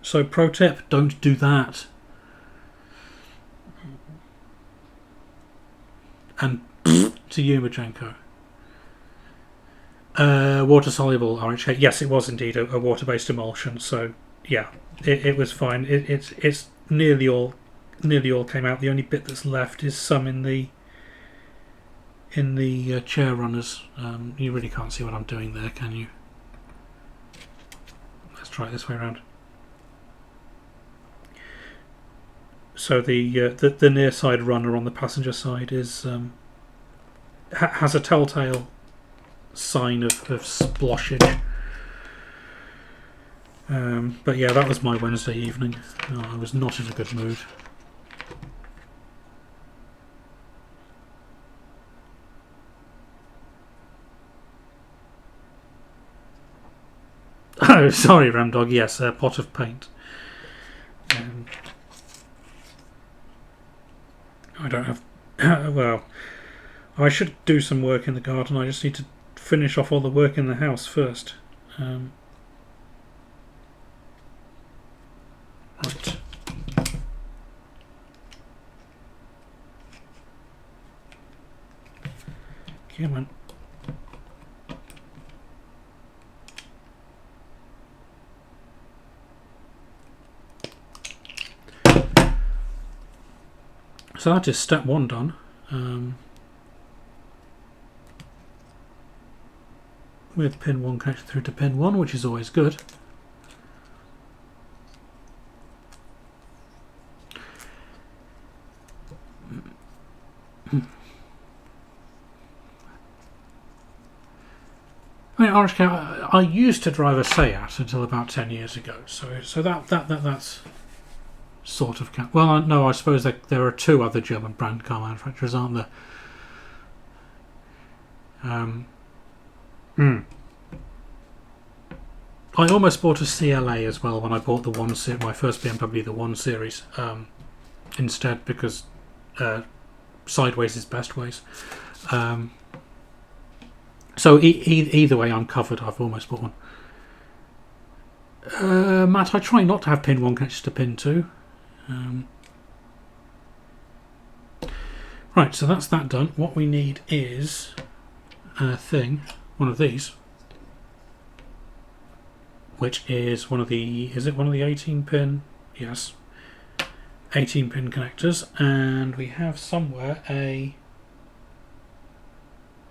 So pro tip, don't do that. And to you, Majenko. Water soluble RHA. Yes, it was indeed a water based emulsion. So yeah, it was fine. It's nearly all came out. The only bit that's left is some in the chair runners. You really can't see what I'm doing there, can you? Let's try it this way around. So the near side runner on the passenger side is has a telltale sign of sploshage. But yeah, that was my Wednesday evening. I was not in a good mood. Oh, sorry, Ramdog. Yes, a pot of paint. I don't have... well, I should do some work in the garden. I just need to finish off all the work in the house first. Right. Come on. So that is step 1 done. With pin 1 connected through to pin 1, which is always good. I mean, RHK, I used to drive a Seat until about 10 years ago, so that's sort of... Well, no, I suppose there are 2 other German brand car manufacturers, aren't there? I almost bought a CLA as well when I bought the 1 Series, my first BMW, the 1 Series, instead, because sideways is best ways. So either way, I'm covered. I've almost bought one. Matt, I try not to have pin 1 connected to pin 2. Right, so that's that done. What we need is a thing, one of these, which is one of the, is it one of the 18 pin? Yes. 18 pin connectors, and we have somewhere a,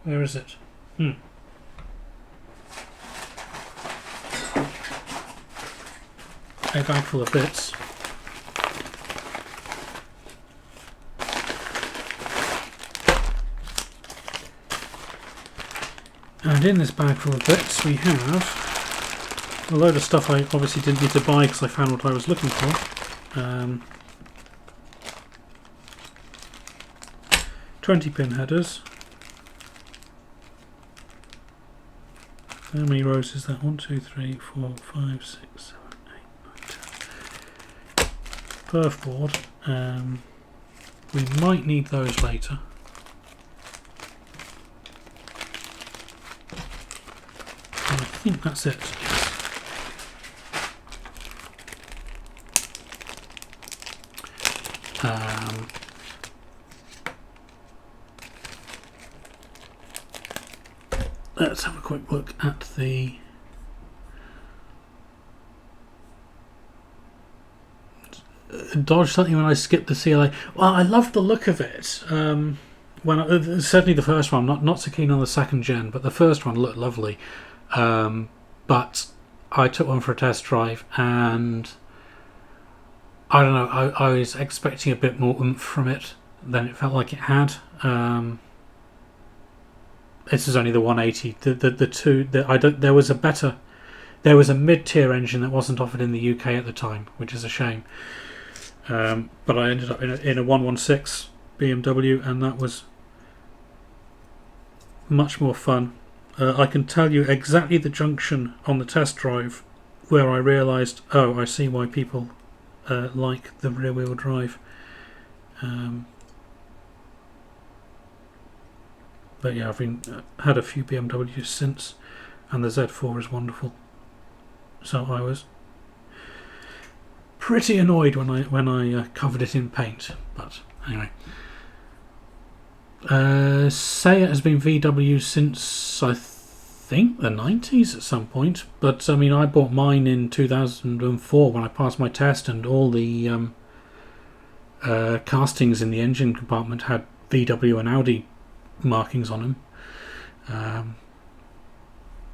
where is it? A bag full of bits. And in this bag full of bits we have a load of stuff I obviously didn't need to buy because I found what I was looking for. 20 pin headers. How many rows is that? 1, 2, 3, 4, 5, 6, 7, 8, 9, 10. Perf board. We might need those later. And I think that's it. Let's have a quick look at the dodge something when I skipped the CLA. Well, I loved the look of it. Certainly the first one, not so keen on the second gen, but the first one looked lovely. But I took one for a test drive, and I don't know. I was expecting a bit more oomph from it than it felt like it had. This is only the 180. There was a mid-tier engine that wasn't offered in the UK at the time, which is a shame. But I ended up in a 116 BMW, and that was much more fun. I can tell you exactly the junction on the test drive where I realised, oh, I see why people like the rear-wheel drive. But yeah, I've had a few BMWs since, and the Z4 is wonderful. So I was pretty annoyed when I covered it in paint. But anyway, Seat has been VW since I think the 90s at some point. But I mean, I bought mine in 2004 when I passed my test, and all the castings in the engine compartment had VW and Audi markings on them.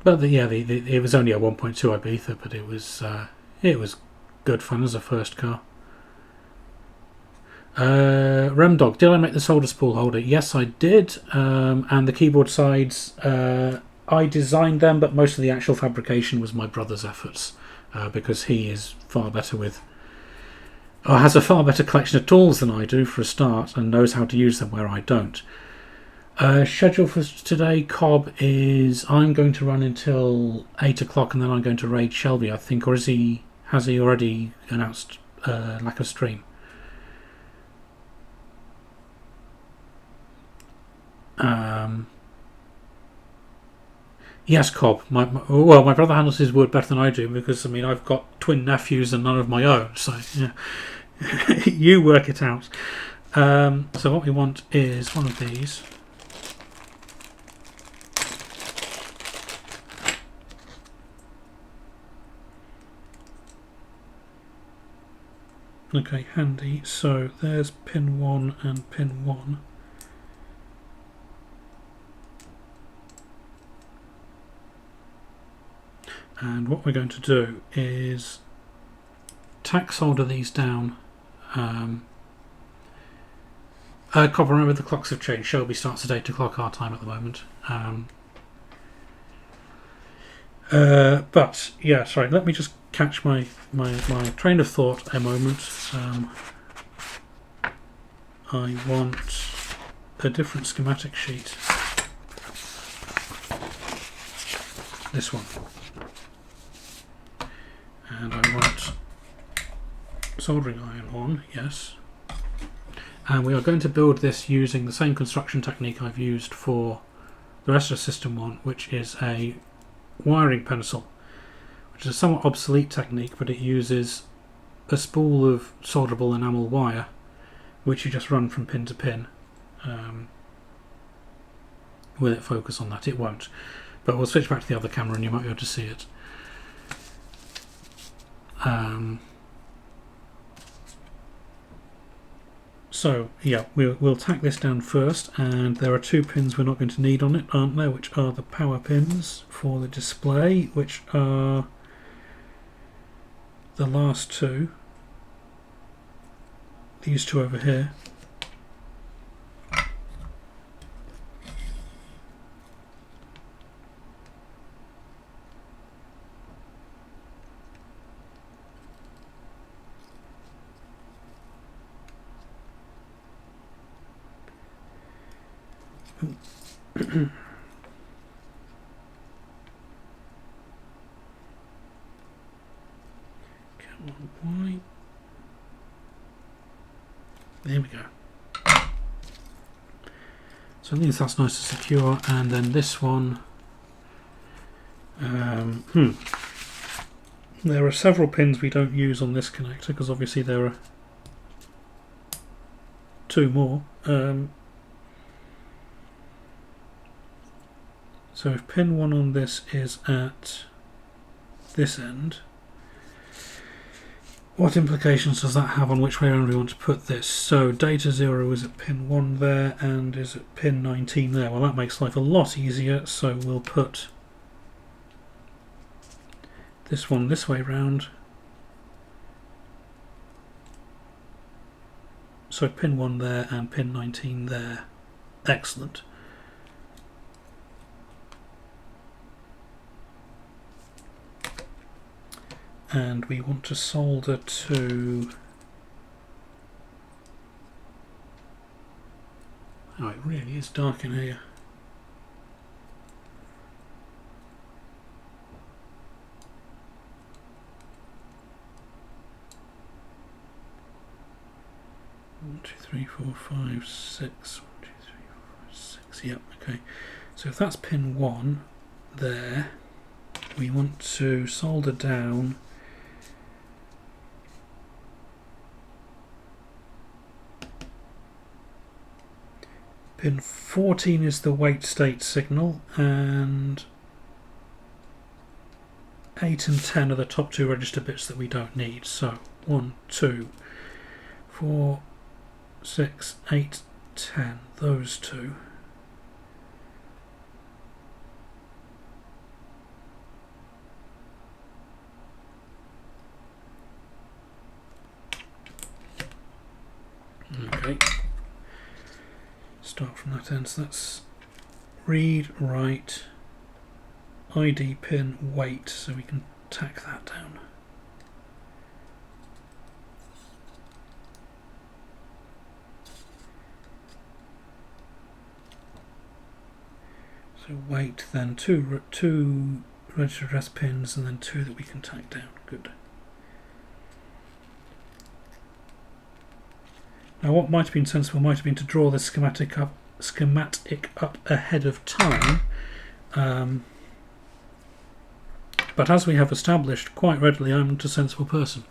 But it was only a 1.2 Ibiza, but it was good fun as a first car. Remdog, did I make the solder spool holder? Yes, I did. And the keyboard sides, I designed them, but most of the actual fabrication was my brother's efforts, because he is far better has a far better collection of tools than I do for a start, and knows how to use them where I don't. Schedule for today, Cobb, is I'm going to run until 8 o'clock, and then I'm going to raid Shelby, I think, or has he already announced lack of stream? Yes, Cobb. My brother handles his wood better than I do, because I mean I've got twin nephews and none of my own, so yeah. You work it out. So what we want is one of these. Okay, handy. So there's pin 1 and pin 1. And what we're going to do is tack solder these down. Cobb, remember the clocks have changed. Shelby starts at 8 o'clock our time at the moment. But yeah, sorry, let me just catch my train of thought a moment. I want a different schematic sheet. This one. And I want soldering iron on, yes. And we are going to build this using the same construction technique I've used for the rest of System 1, which is a wiring pencil, which which is a somewhat obsolete technique, but it uses a spool of solderable enamel wire, which you just run from pin to pin. Will it focus on that? It won't. But we'll switch back to the other camera and you might be able to see it. So yeah, we'll tack this down first, and there are 2 pins we're not going to need on it, aren't there, which are the power pins for the display, which are the last 2. These 2 over here. Come on, why? There we go. So at least that's nice and secure, and then this one. There are several pins we don't use on this connector because obviously there are 2 more. So if pin 1 on this is at this end, what implications does that have on which way around we want to put this? So data 0 is at pin 1 there and is at pin 19 there. Well, that makes life a lot easier, so we'll put this one this way round. So pin 1 there and pin 19 there. Excellent. And we want to solder to... Oh, it really is dark in here. One, 2, 3, 4, 5, 6. 1, 2, 3, 4, 5, 6. Yep, okay. So if that's pin 1 there, we want to solder down pin 14 is the wait state signal, and 8 and 10 are the top 2 register bits that we don't need. So 1, 2, 4, 6, 8, 10, those 2. Okay. Start from that end, so that's read, write, ID pin, wait, so we can tack that down. So wait, then two register address pins, and then 2 that we can tack down. Good. Now what might have been sensible might have been to draw this schematic up ahead of time, but as we have established quite readily, I'm not a sensible person.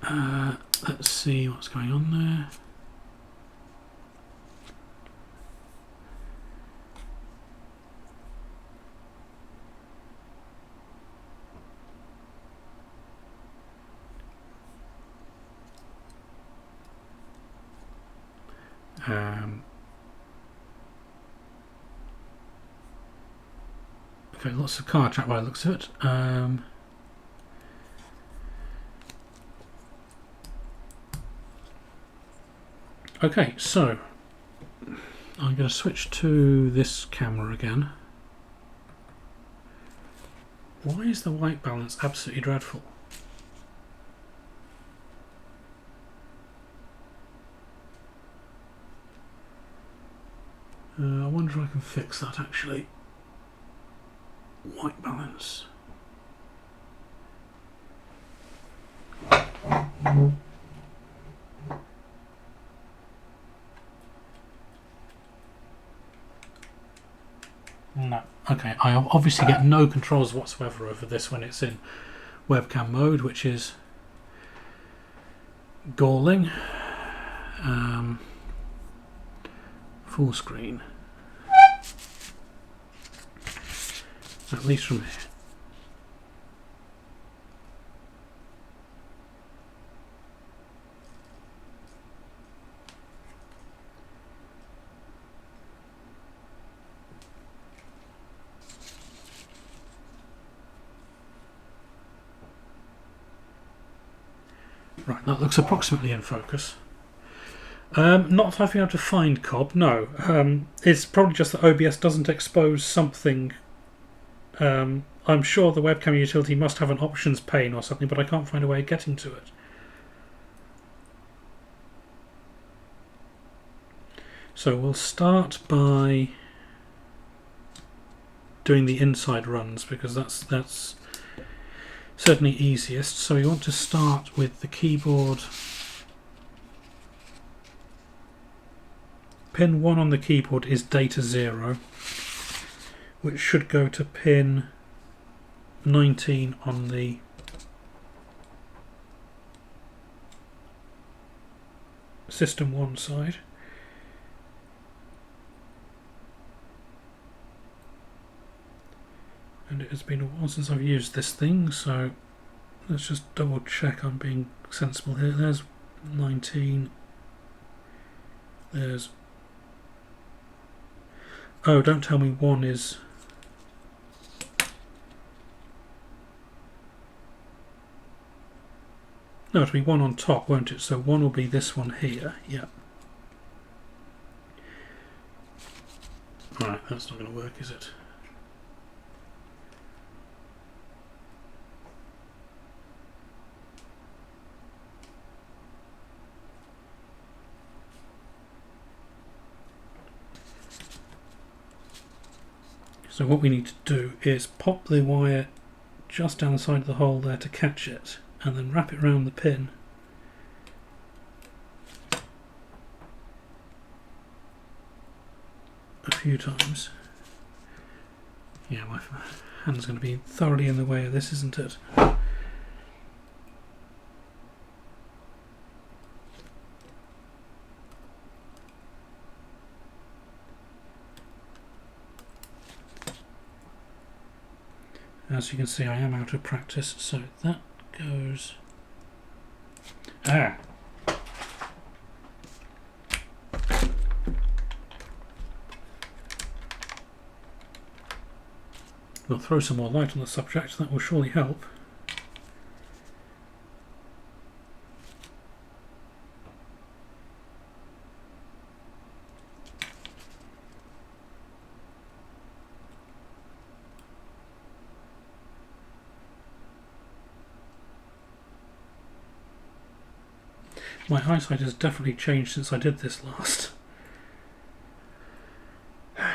Let's see what's going on there. Okay, lots of car chat by the looks of it. Okay, so I'm going to switch to this camera again. Why is the white balance absolutely dreadful? I wonder if I can fix that actually. White balance. No. Okay, I obviously get no controls whatsoever over this when it's in webcam mode, which is galling. Full screen. At least from here. Right, that looks approximately in focus. Not that I've been able to find Cobb, no. It's probably just that OBS doesn't expose something. I'm sure the webcam utility must have an options pane or something, but I can't find a way of getting to it. So we'll start by doing the inside runs, because that's certainly easiest. So we want to start with the keyboard. Pin 1 on the keyboard is data 0, which should go to pin 19 on the system 1 side. And it has been a while since I've used this thing, so let's just double check I'm being sensible here. There's 19. There's... Oh, don't tell me 1 is... No, it'll be 1 on top, won't it? So 1 will be this one here, yeah. Right, that's not going to work, is it? So what we need to do is pop the wire just down the side of the hole there to catch it, and then wrap it around the pin. A few times. Yeah, my hand's going to be thoroughly in the way of this, isn't it? As you can see, I am out of practice, so that goes... Ah! We'll throw some more light on the subject, that will surely help. My eyesight has definitely changed since I did this last. Well,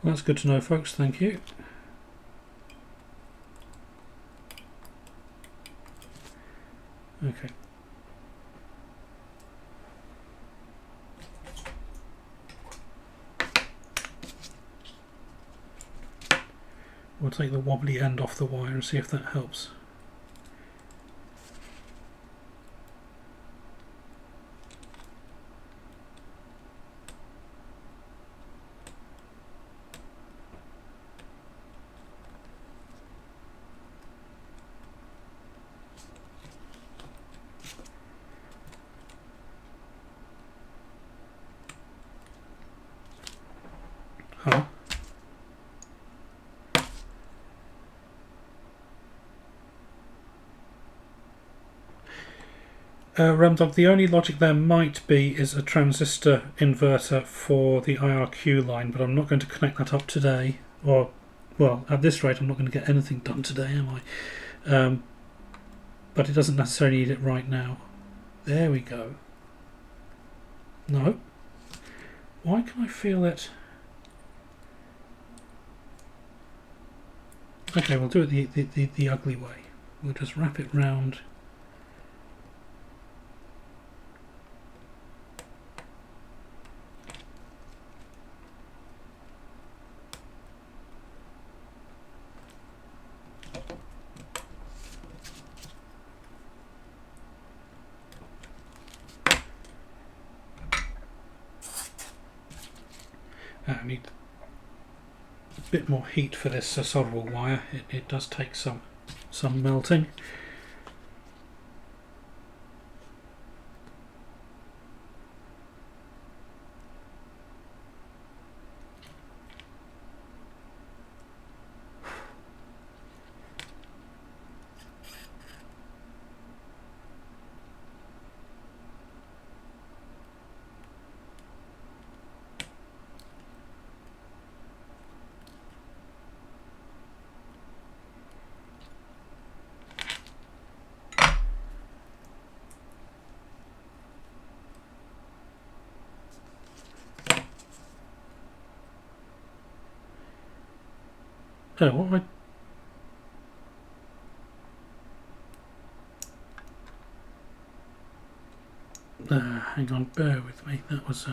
that's good to know, folks, thank you. Okay. We'll take the wobbly end off the wire and see if that helps. Huh? Remdog, the only logic there might be is a transistor inverter for the IRQ line, but I'm not going to connect that up today. Or, well, at this rate I'm not going to get anything done today, am I? But it doesn't necessarily need it right now. There we go. No. Why can I feel it? Okay, we'll do it the ugly way. We'll just wrap it round. I need a bit more heat for this solderable wire. It does take some melting. Oh, what hang on, bear with me. That was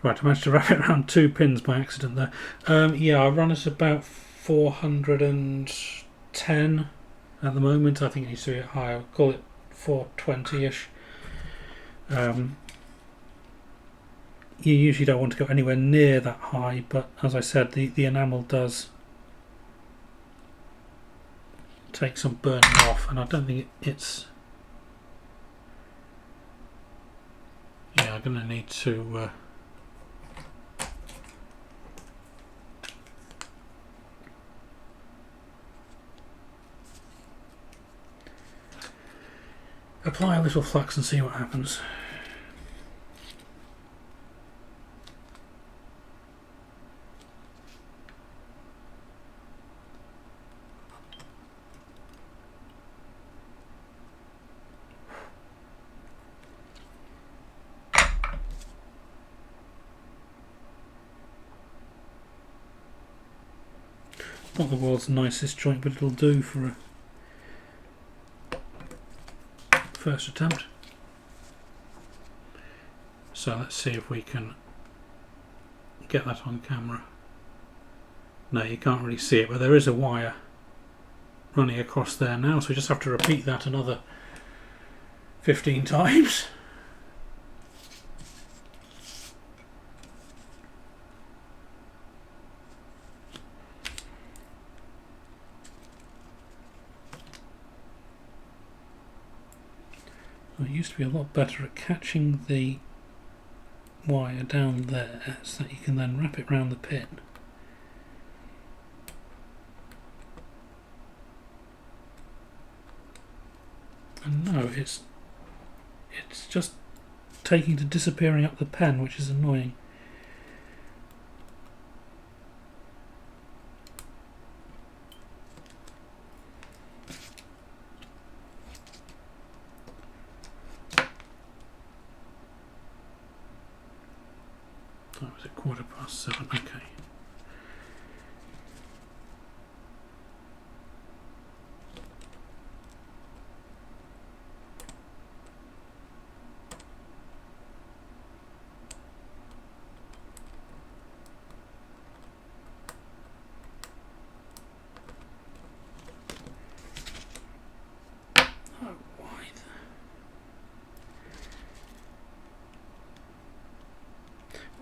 right. I managed to wrap it around 2 pins by accident there. Yeah, I run at about 410 at the moment. I think it needs to be higher. I'll call it 420-ish. You usually don't want to go anywhere near that high, but as I said, the enamel does take some burning off, and I don't think it's... Yeah, I'm going to need to apply a little flux and see what happens. Not the world's nicest joint, but it'll do for a first attempt. So let's see if we can get that on camera. No, you can't really see it, but there is a wire running across there now, so we just have to repeat that another 15 times. I used to be a lot better at catching the wire down there so that you can then wrap it around the pin. And no, it's just taking to disappearing up the pen, which is annoying. That was at 7:15. Okay.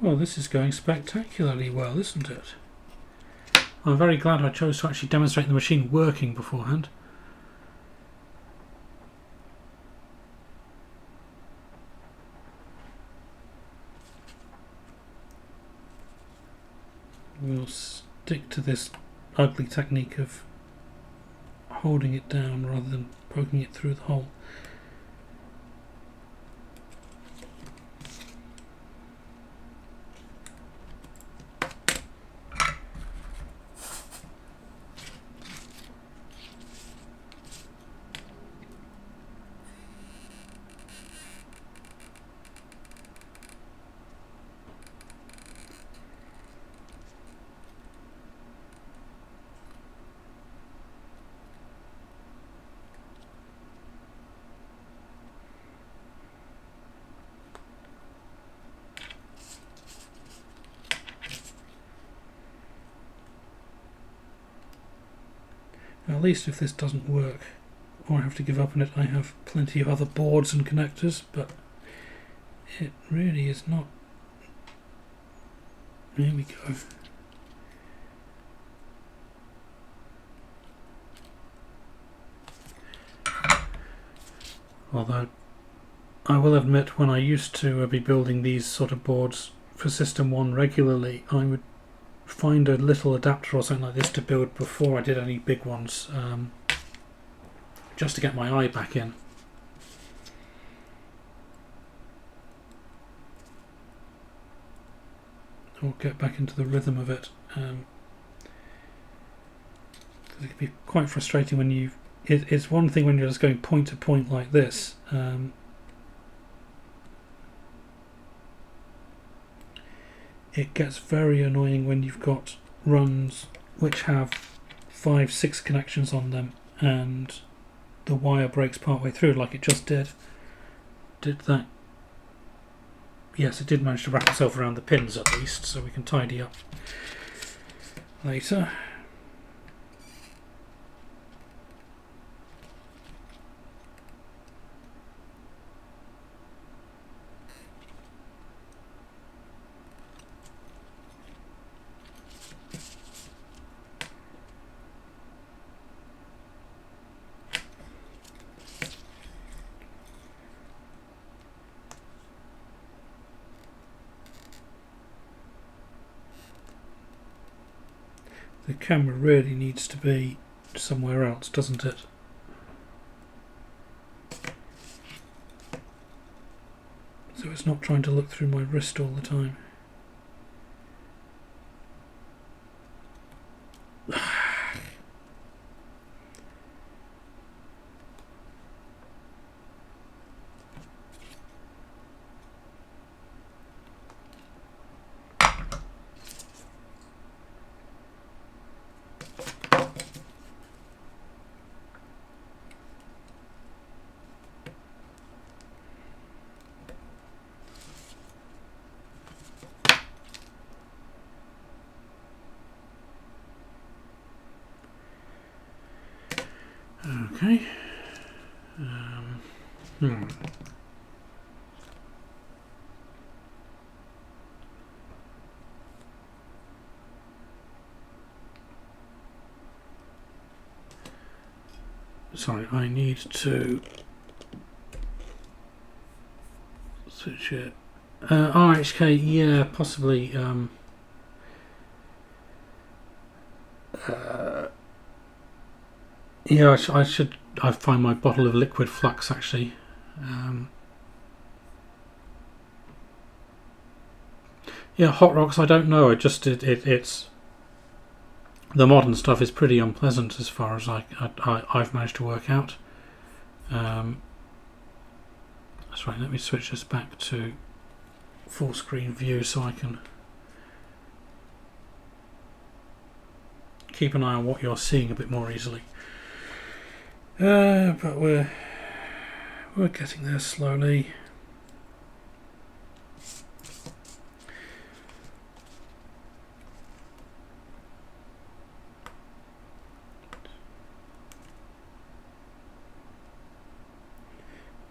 Well, this is going spectacularly well, isn't it? I'm very glad I chose to actually demonstrate the machine working beforehand. We'll stick to this ugly technique of holding it down rather than poking it through the hole. At least if this doesn't work, or I have to give up on it, I have plenty of other boards and connectors, but it really is not Here we go. Although I will admit, when I used to be building these sort of boards for System 1 regularly, I would find a little adapter or something like this to build before I did any big ones, just to get my eye back in. Or get back into the rhythm of it. It can be quite frustrating when you... It's one thing when you're just going point to point like this. It gets very annoying when you've got runs which have 5-6 connections on them and the wire breaks partway through, like it just did. Did that? Yes, it did manage to wrap itself around the pins at least, so we can tidy up later. The camera really needs to be somewhere else, doesn't it? So it's not trying to look through my wrist all the time. Okay. Sorry, I need to switch it. RHK, yeah, possibly. Yeah, I should. I find my bottle of liquid flux actually. Yeah, hot rocks. I don't know. It's the modern stuff is pretty unpleasant as far as I've managed to work out. That's right. Let me switch this back to full screen view so I can keep an eye on what you're seeing a bit more easily. But we're getting there slowly.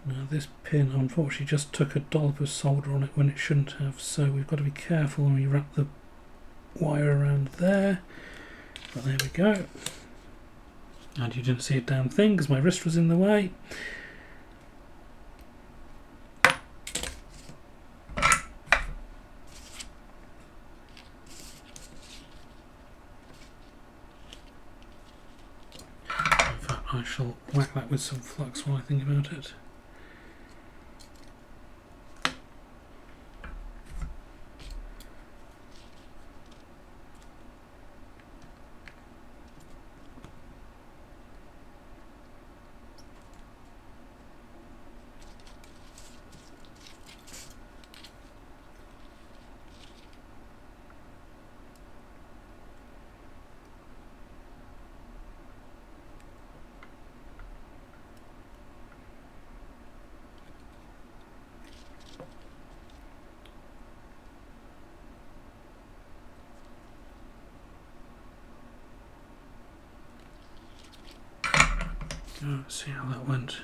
Now this pin unfortunately just took a dollop of solder on it when it shouldn't have, so we've got to be careful when we wrap the wire around there. But there we go. And you didn't see a damn thing because my wrist was in the way. In fact, I shall whack that with some flux while I think about it. Let's see how that went.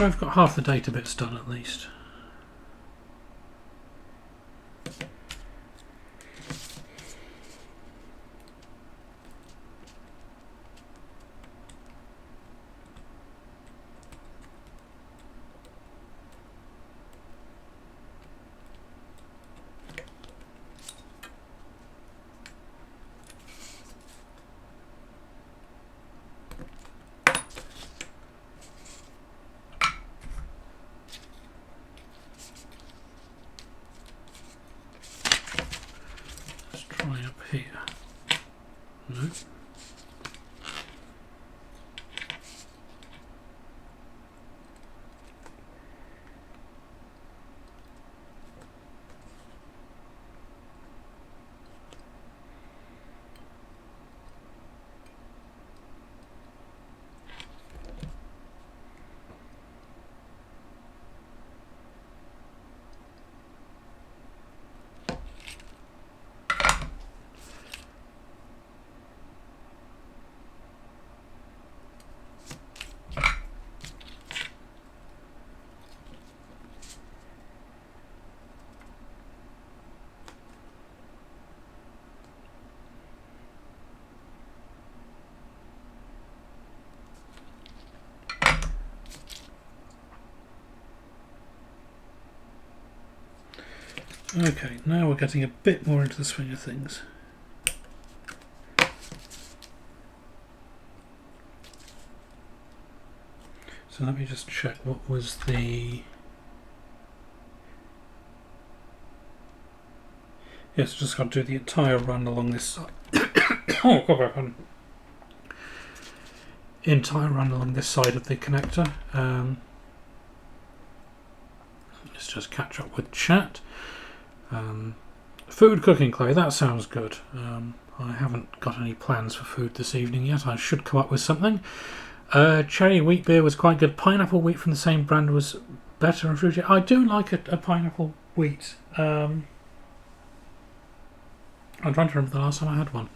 So I've got half the data bits done at least. Try up here. No. Okay, now we're getting a bit more into the swing of things. So let me just check what was the... Yes, just got to do the entire run along this side. Oh, go back on. Entire run along this side of the connector. Let's just catch up with chat. Food cooking clay, that sounds good. I haven't got any plans for food this evening yet. I should come up with something. Cherry wheat beer was quite good. Pineapple wheat from the same brand was better and fruity. I do like a pineapple wheat. I'm trying to remember the last time I had one.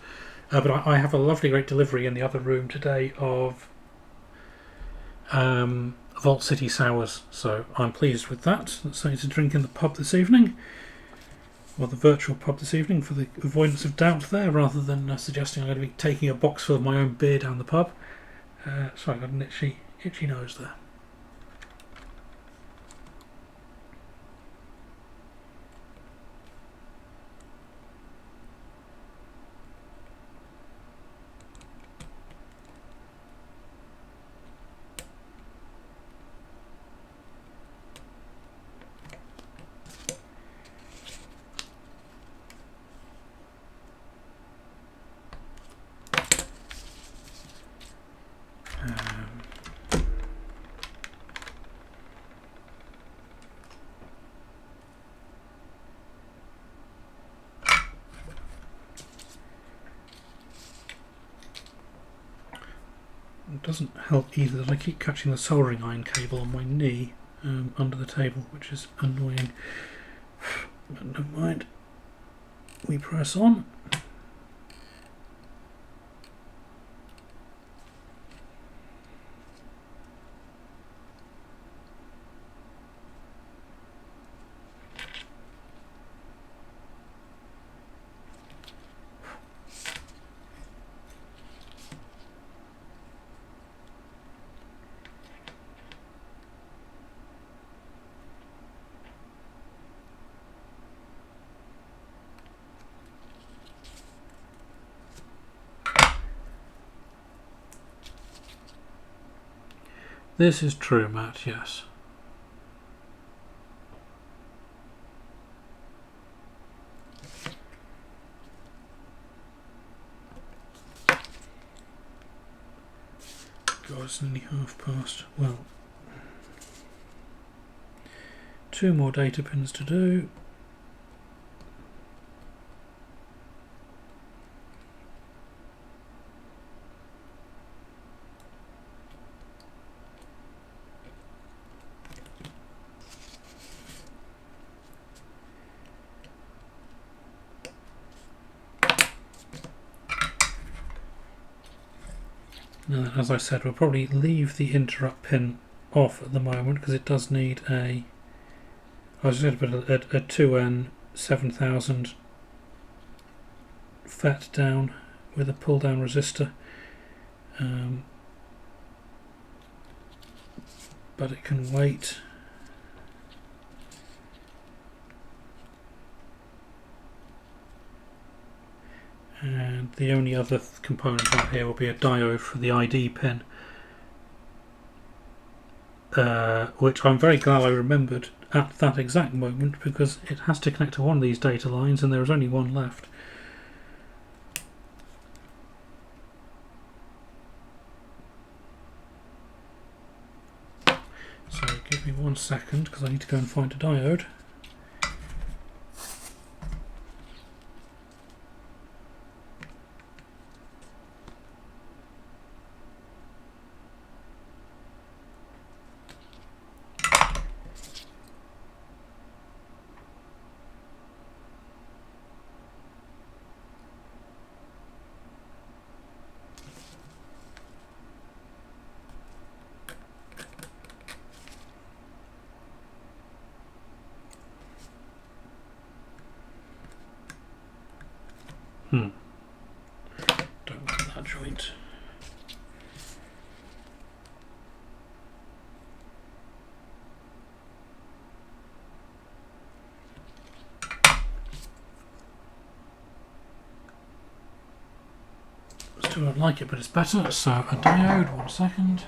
But I have a lovely great delivery in the other room today of Vault City Sours, so I'm pleased with that. That's something to drink in the pub this evening, or the virtual pub this evening, for the avoidance of doubt there, rather than suggesting I'm going to be taking a box full of my own beer down the pub. Sorry, I got an itchy nose there. It doesn't help either that I keep catching the soldering iron cable on my knee under the table, which is annoying. But never mind. We press on. This is true, Matt, yes. God, it's nearly half past. Well, 2 more data pins to do. Now, as I said, we'll probably leave the interrupt pin off at the moment because it does need a. I was going to put a 2N 7000 FET down with a pull down resistor, but it can wait. And the only other component out here will be a diode for the ID pin, which I'm very glad I remembered at that exact moment because it has to connect to one of these data lines and there is only one left. So give me 1 second because I need to go and find a diode. Don't like that joint. Still don't like it, but it's better. So a diode, 1 second.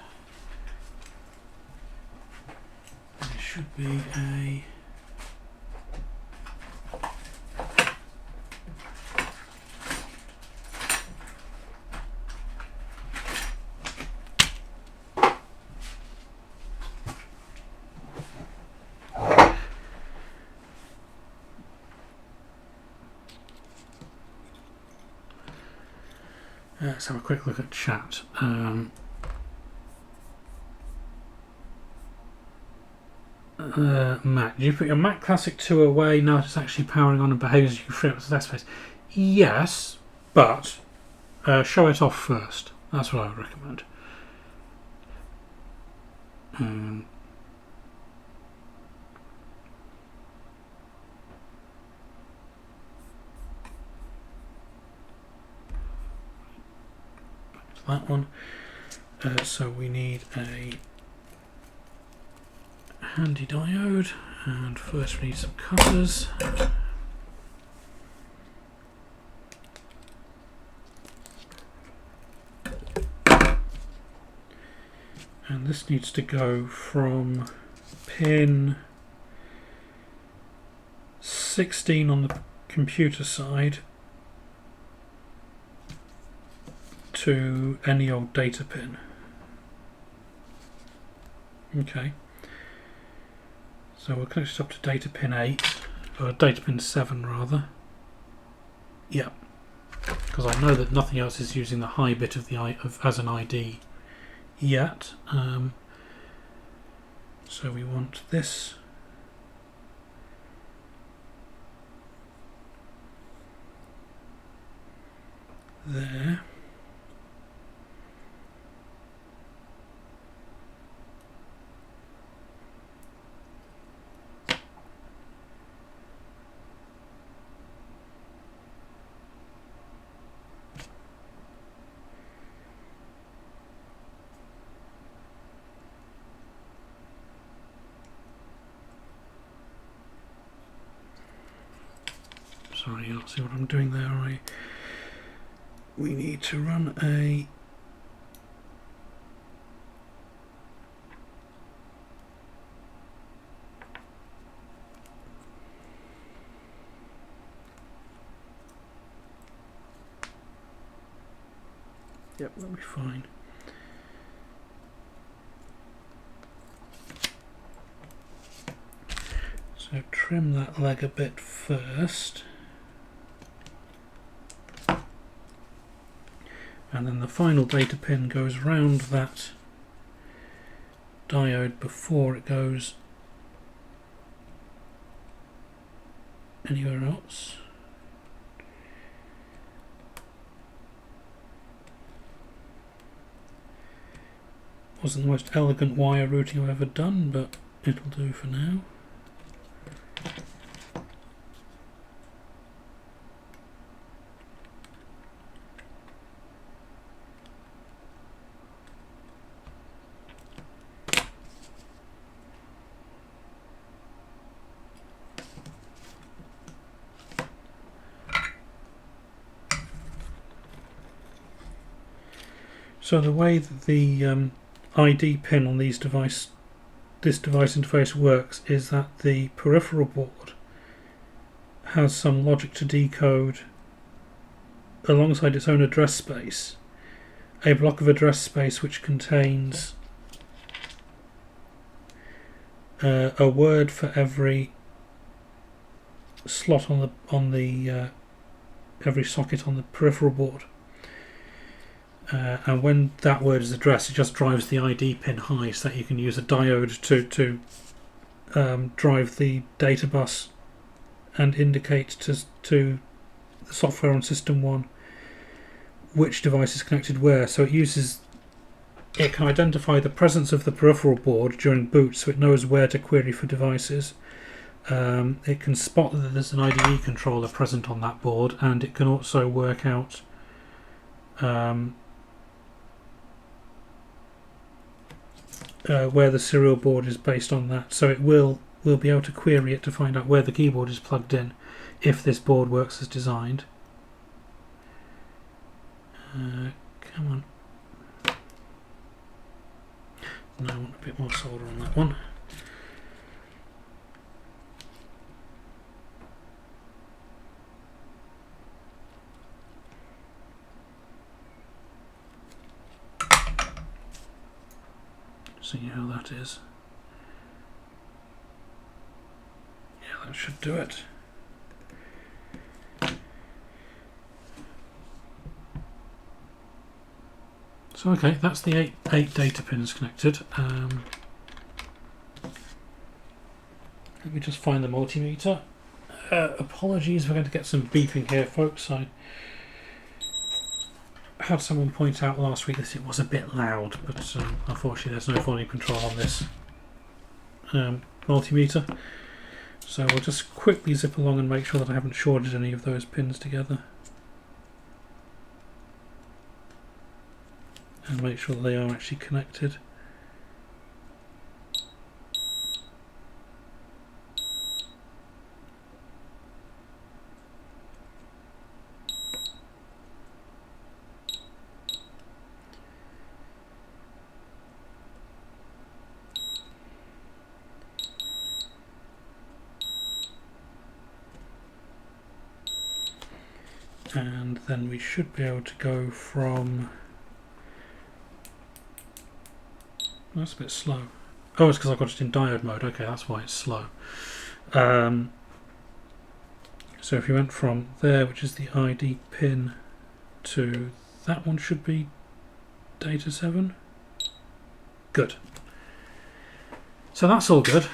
And it should be a. Let's have a quick look at chat. Matt, did you put your Mac Classic 2 away now it's actually powering on and behaves as you can free up the desk space? Yes, but show it off first. That's what I would recommend. Back to that one. So we need a handy diode, and first we need some cutters. And this needs to go from pin 16 on the computer side to any old data pin. Okay. So we'll connect it up to data pin 8, or data pin 7 rather. Yep. Because I know that nothing else is using the high bit of the as an ID yet. So we want this there. Sorry, you'll see what I'm doing there. We need to run a yep, that'll be fine. So trim that leg a bit first. And then the final data pin goes round that diode before it goes anywhere else. Wasn't the most elegant wire routing I've ever done, but it'll do for now. So the way that the ID pin on this device interface works is that the peripheral board has some logic to decode, alongside its own address space, a block of address space which contains a word for every slot on the every socket on the peripheral board. And when that word is addressed, it just drives the ID pin high so that you can use a diode to drive the data bus and indicate to the software on system 1 which device is connected where. So it can identify the presence of the peripheral board during boot, so it knows where to query for devices. It can spot that there's an IDE controller present on that board, and it can also work out where the serial board is based on that. So it will be able to query it to find out where the keyboard is plugged in if this board works as designed. Come on. No, I want a bit more solder on that one. See how that is. Yeah, that should do it. So okay, that's the eight data pins connected. Let me just find the multimeter. Apologies, we're going to get some beeping here, folks. I had someone point out last week that it was a bit loud, but unfortunately there's no volume control on this multimeter. So we'll just quickly zip along and make sure that I haven't shorted any of those pins together. And make sure that they are actually connected. And then we should be able to go from... That's a bit slow. Oh, it's because I've got it in diode mode. Okay, that's why it's slow. So if you went from there, which is the ID pin, to that one should be data 7. Good. So that's all good.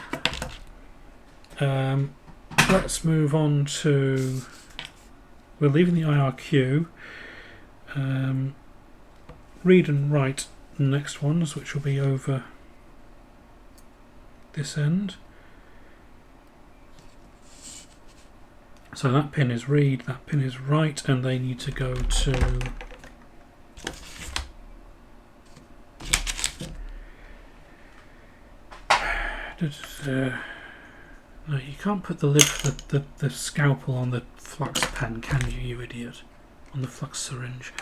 Let's move on to... We're leaving the IRQ. Read and write the next ones, which will be over this end. So that pin is read, that pin is write, and they need to go to no, you can't put the lid for the scalpel on the flux pen, can you, you idiot? On the flux syringe.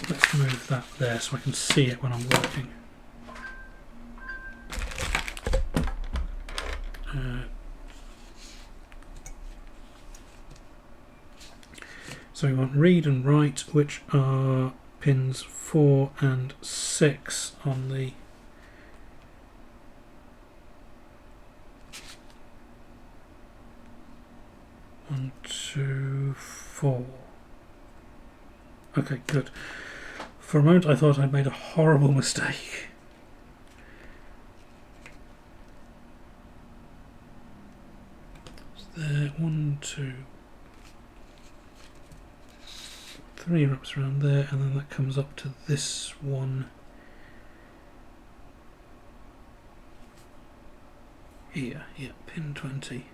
Let's move that there so I can see it when I'm working. So we want read and write, which are pins 4 and 6 on the one, 2, 4. Okay, good. For a moment I thought I'd made a horrible mistake. There, 1, 2, 3, 3 wraps around there, and then that comes up to this one here. Yeah, pin 20.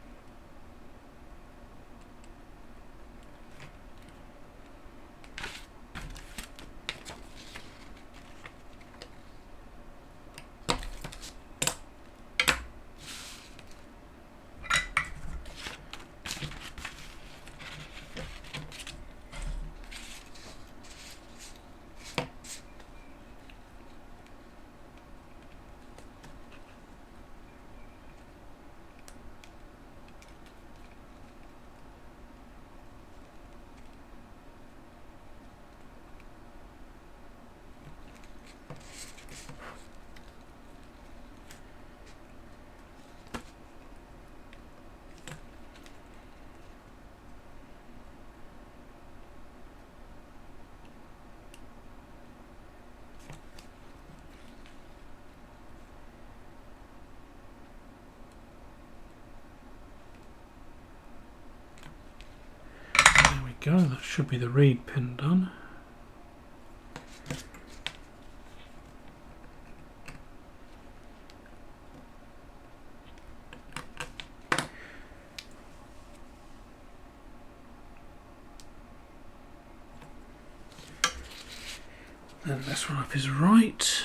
Go, that should be the reed pin done. And this one up is right.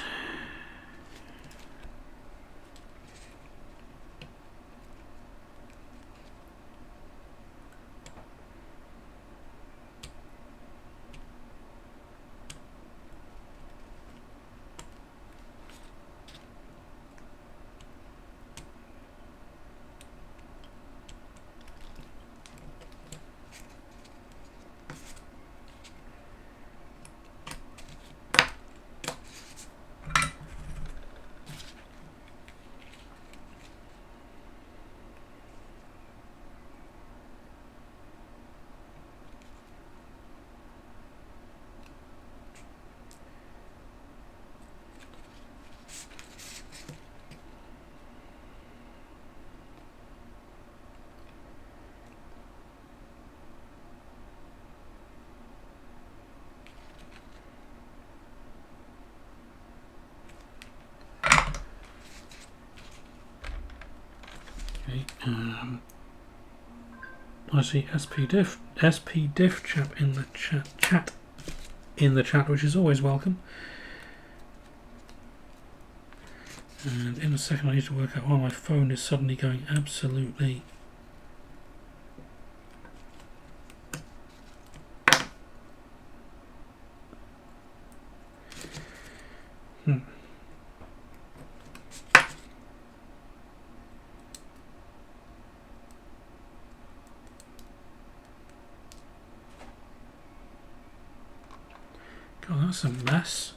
Okay, I see SP Diff chap in the chat, which is always welcome. And in a second, I need to work out why my phone is suddenly going absolutely. God, that's a mess.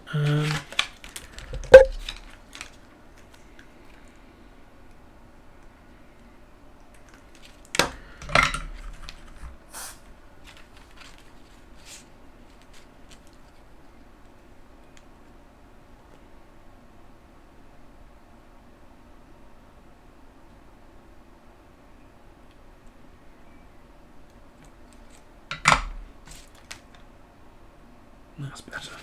That's better.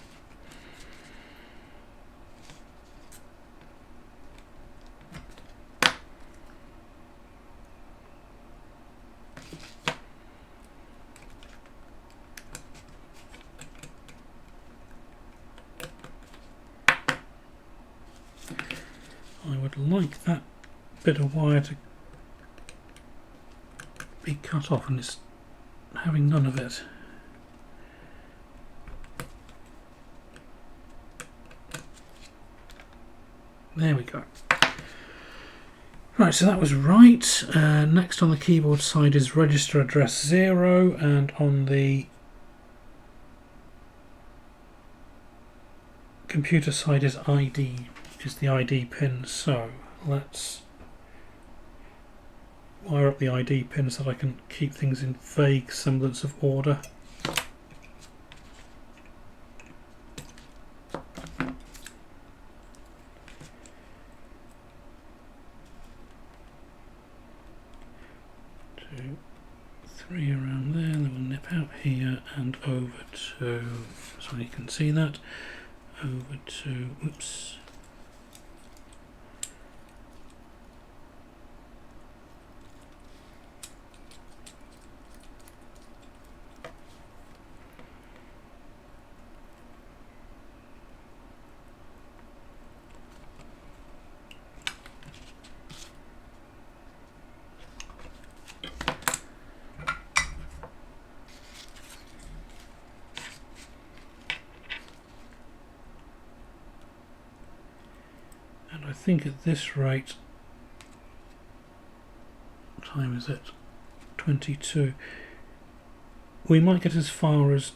I would like that bit of wire to be cut off, and it's having none of it. There we go. Right, so that was right. Next on the keyboard side is register address 0, and on the computer side is the ID pin. So let's wire up the ID pin so that I can keep things in vague semblance of order. 3 around there, then we'll nip out here and over to, so you can see that, over to, oops. I think at this rate, what time is it? 22. We might get as far as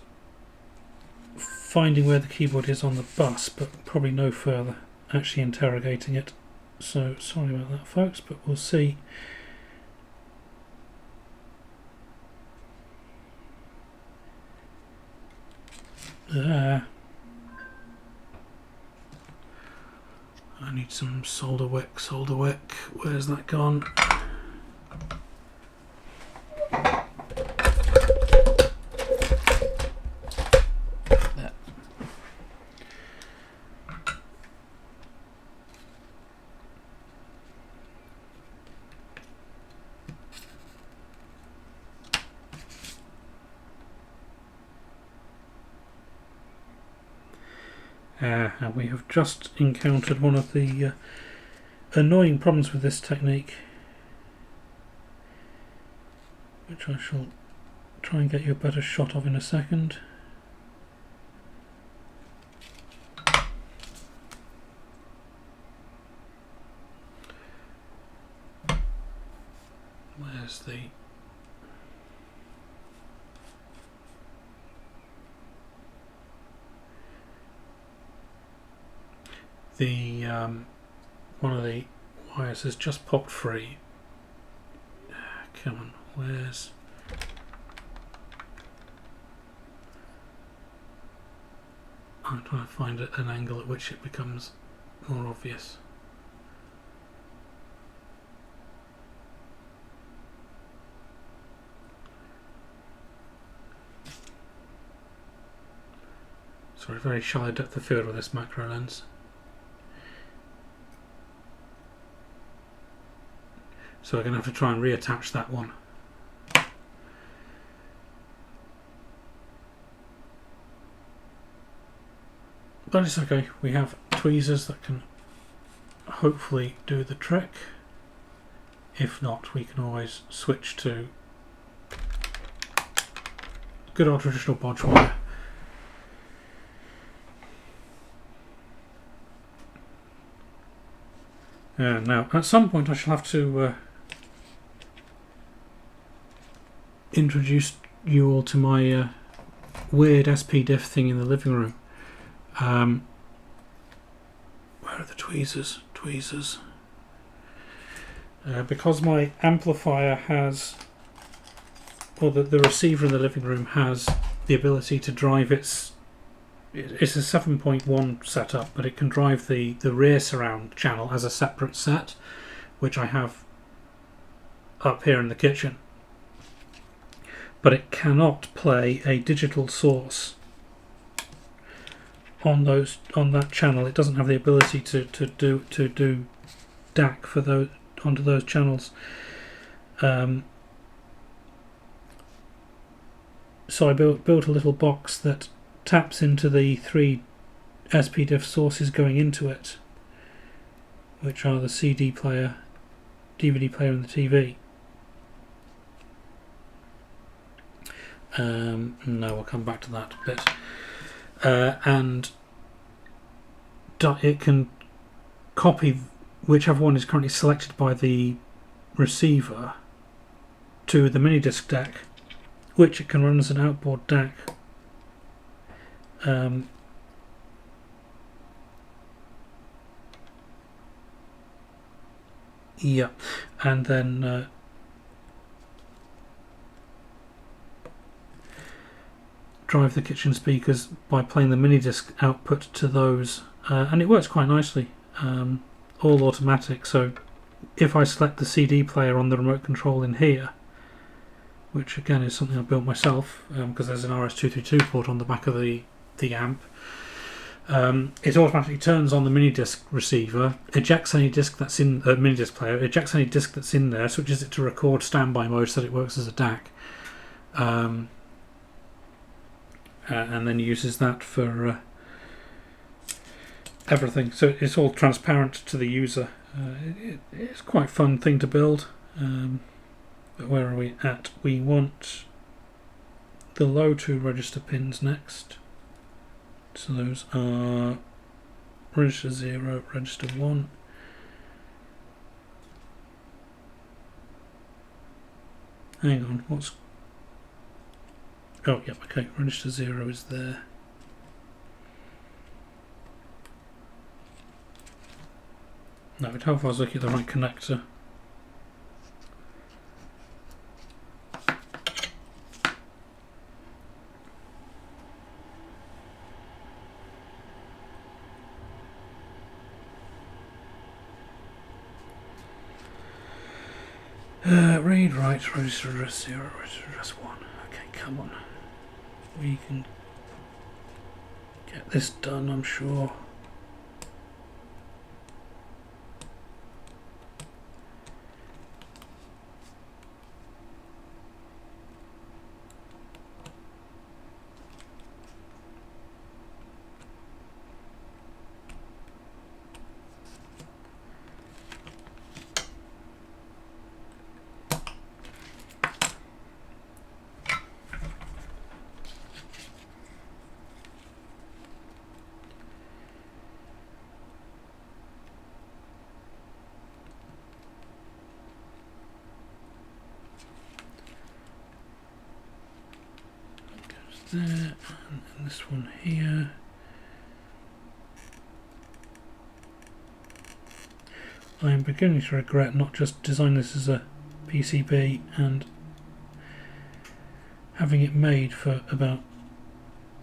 finding where the keyboard is on the bus, but probably no further actually interrogating it. So sorry about that, folks, but we'll see. There. I need some solder wick, where's that gone? There. And we have just encountered one of the annoying problems with this technique, which I shall try and get you a better shot of in a second. Where's the one of the wires has just popped free. Come on, where's... I'm trying to find an angle at which it becomes more obvious. Sorry, very shallow depth of field with this macro lens. So we're going to have to try and reattach that one. But it's okay, we have tweezers that can hopefully do the trick. If not, we can always switch to good old traditional bodge wire. Now, at some point I shall have to introduce you all to my weird SPDIF thing in the living room. Where are the tweezers? Because my amplifier has, or the receiver in the living room has the ability to drive it's a 7.1 setup, but it can drive the rear surround channel as a separate set, which I have up here in the kitchen. But it cannot play a digital source on that channel. It doesn't have the ability to do DAC for those onto those channels. So I built a little box that taps into the 3 SPDIF sources going into it, which are the CD player, DVD player and the TV. No, we'll come back to that bit. And it can copy whichever one is currently selected by the receiver to the mini disc DAC, which it can run as an outboard DAC. Yeah, and then drive the kitchen speakers by playing the mini disc output to those, and it works quite nicely. All automatic, so if I select the CD player on the remote control in here, which again is something I built myself because there's an RS-232 port on the back of the amp. It automatically turns on the mini disc receiver, ejects any disc that's in mini disc player, ejects any disc that's in there, switches it to record standby mode so that it works as a DAC, and then uses that for everything. So it's all transparent to the user. It's quite a fun thing to build. But where are we at? We want the low 2 register pins next. So those are register 0, register 1. Hang on, what's... Oh, yep, okay, register 0 is there. No, it'd help if I was looking at the right connector. Read, write, register address 0, register address 1. Okay, come on. We can get this done, I'm sure. There, and this one here. I am beginning to regret not just designing this as a PCB and having it made for about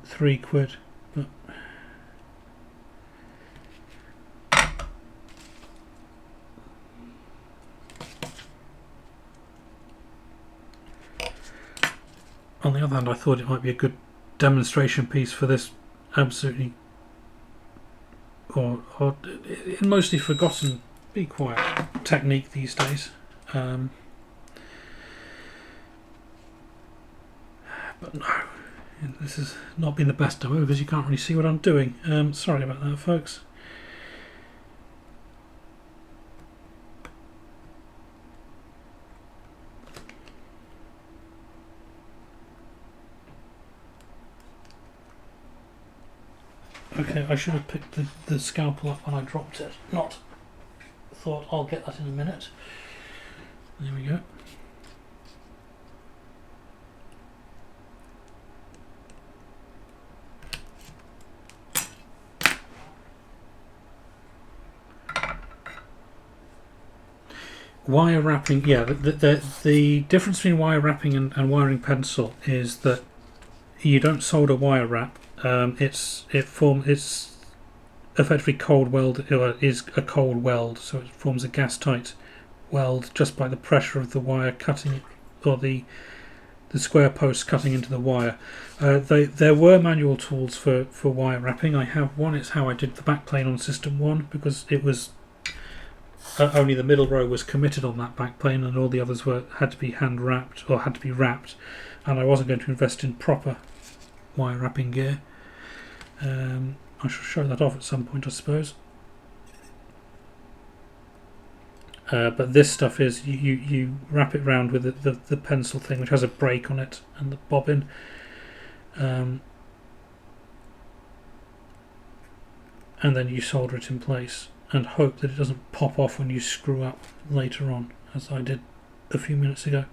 £3, but on the other hand, I thought it might be a good demonstration piece for this absolutely, or mostly forgotten, be quiet technique these days. But no, this has not been the best demo because you can't really see what I'm doing. Sorry about that, folks. Okay, I should have picked the scalpel up when I dropped it. Not thought I'll get that in a minute. There we go. Wire wrapping, yeah, the difference between wire wrapping and wiring pencil is that you don't solder wire wrap. It's effectively cold weld, is a cold weld, so it forms a gas tight weld just by the pressure of the wire cutting it, or the square posts cutting into the wire. There were manual tools for wire wrapping. I have one. It's how I did the backplane on System 1 because it was only the middle row was committed on that backplane and all the others had to be hand wrapped or had to be wrapped, and I wasn't going to invest in proper wire wrapping gear. I shall show that off at some point, I suppose. But this stuff is you wrap it round with the pencil thing, which has a brake on it and the bobbin. And then you solder it in place and hope that it doesn't pop off when you screw up later on, as I did a few minutes ago.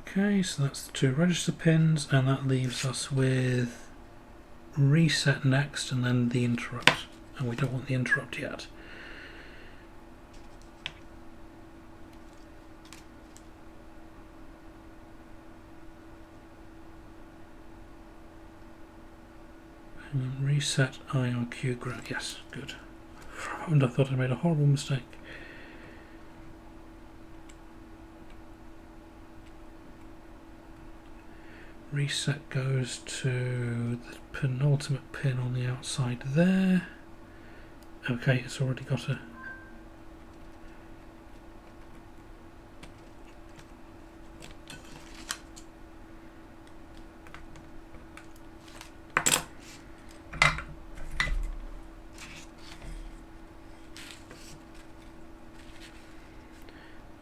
Okay, so that's the 2 register pins, and that leaves us with reset next and then the interrupt, and we don't want the interrupt yet. Reset IRQ ground. Yes, good. For a moment I thought I made a horrible mistake. Reset goes to the penultimate pin on the outside there. Okay, it's already got a...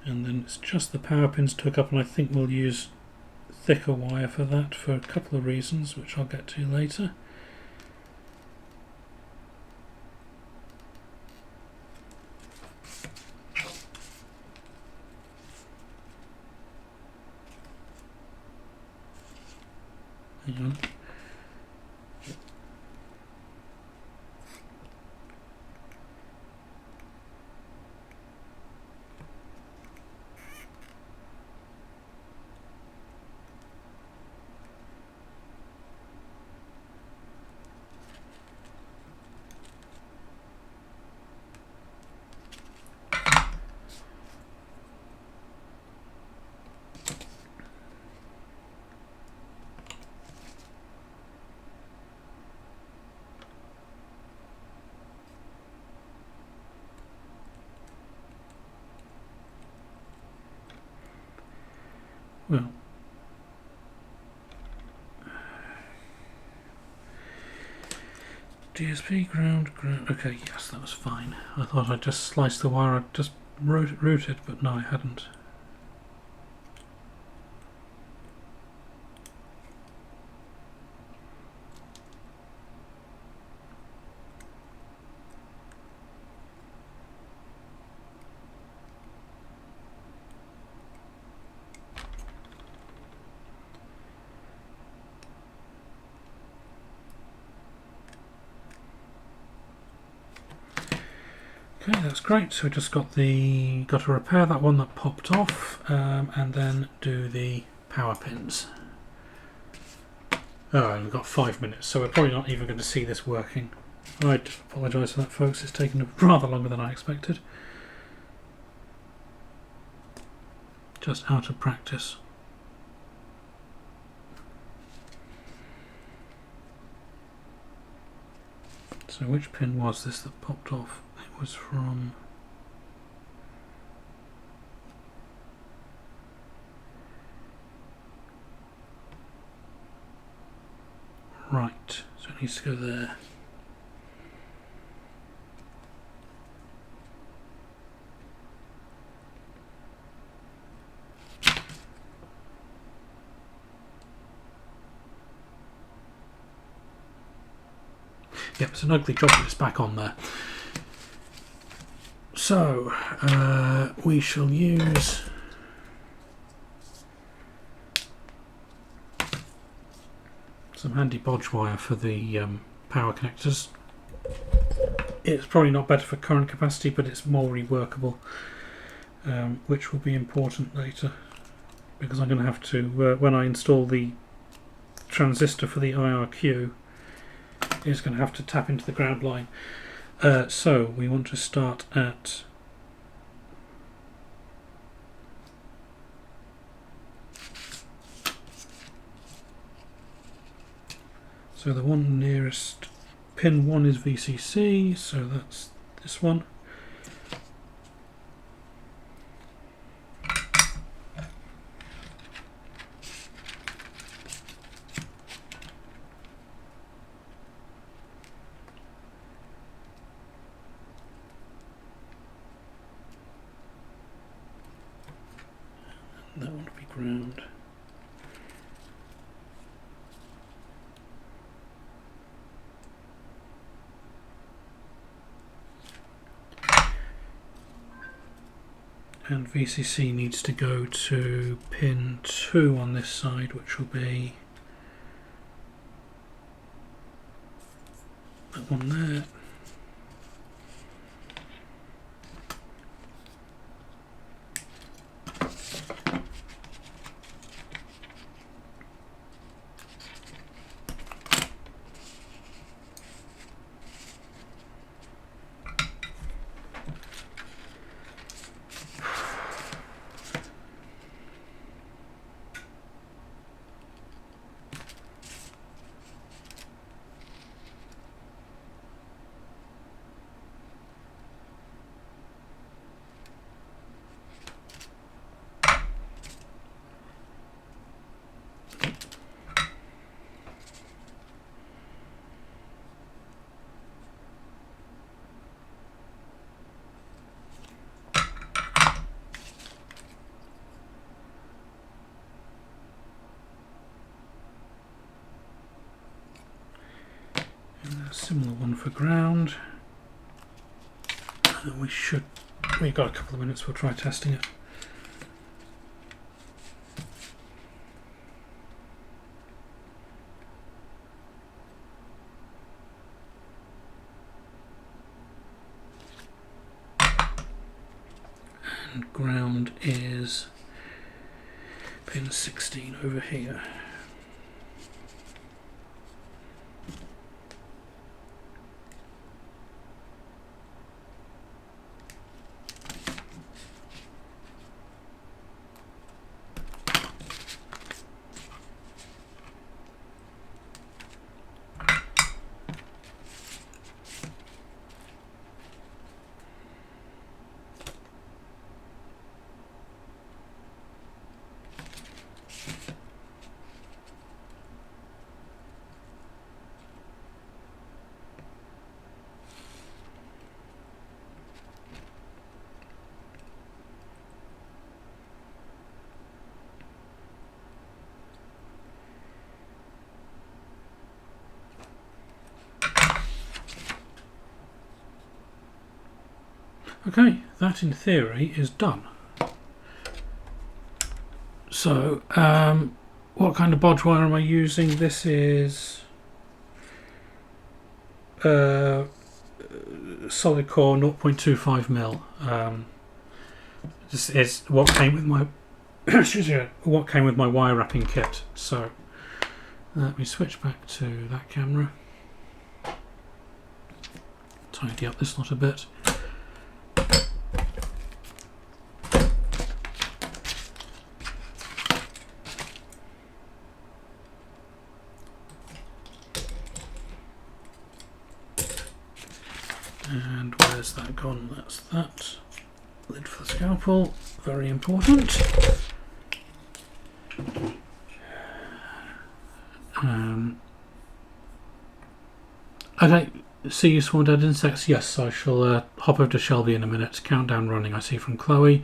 And then it's just the power pins to hook up, and I think we'll use thicker wire for that for a couple of reasons, which I'll get to later. Hang on. Well, DSP ground. Okay, yes, that was fine. I thought I'd just sliced the wire. I'd just routed, but no, I hadn't. Okay, that's great. So we just got to repair that one that popped off, and then do the power pins. Oh, we've got 5 minutes, so we're probably not even going to see this working. I apologise for that, folks. It's taken rather longer than I expected. Just out of practice. So which pin was this that popped off? It was from... Right, so it needs to go there. Yep, it's an ugly job, but it's back on there. So, we shall use some handy bodge wire for the power connectors. It's probably not better for current capacity, but it's more reworkable, which will be important later, because I'm going to have to, when I install the transistor for the IRQ, is going to have to tap into the ground line. So we want to start at so the one nearest pin 1 is VCC, so that's this one. That one will be ground. And VCC needs to go to pin 2 on this side, which will be that one there. similar one for ground. And then we've got a couple of minutes, we'll try testing it. And ground is pin 16 over here. Okay, that in theory is done. So, what kind of bodge wire am I using? This is solid core 0.25mm. This is what came with my what came with my wire wrapping kit. So, let me switch back to that camera. Tidy up this lot a bit. And where's that gone? That's that. Lid for the scalpel, very important. Okay, see you small dead insects. Yes, I shall hop over to Shelby in a minute. Countdown running, I see from Chloe.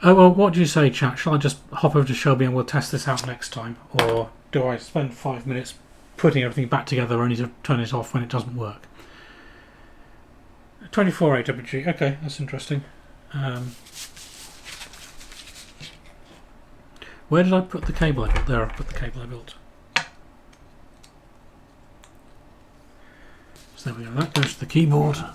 Oh, well, what do you say, chat? Shall I just hop over to Shelby and we'll test this out next time? Or do I spend 5 minutes putting everything back together only to turn it off when it doesn't work? 24 AWG, okay, that's interesting. Where did I put the cable I built? There, I've put the cable I built. So there we go, that goes to the keyboard. I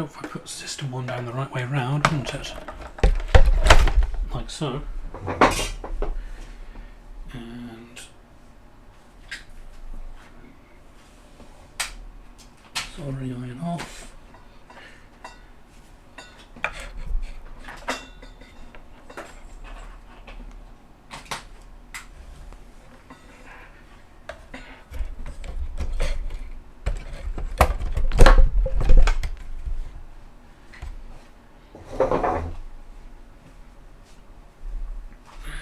hope if I put system 1 down the right way round, wouldn't it? Like so. And soldering iron off.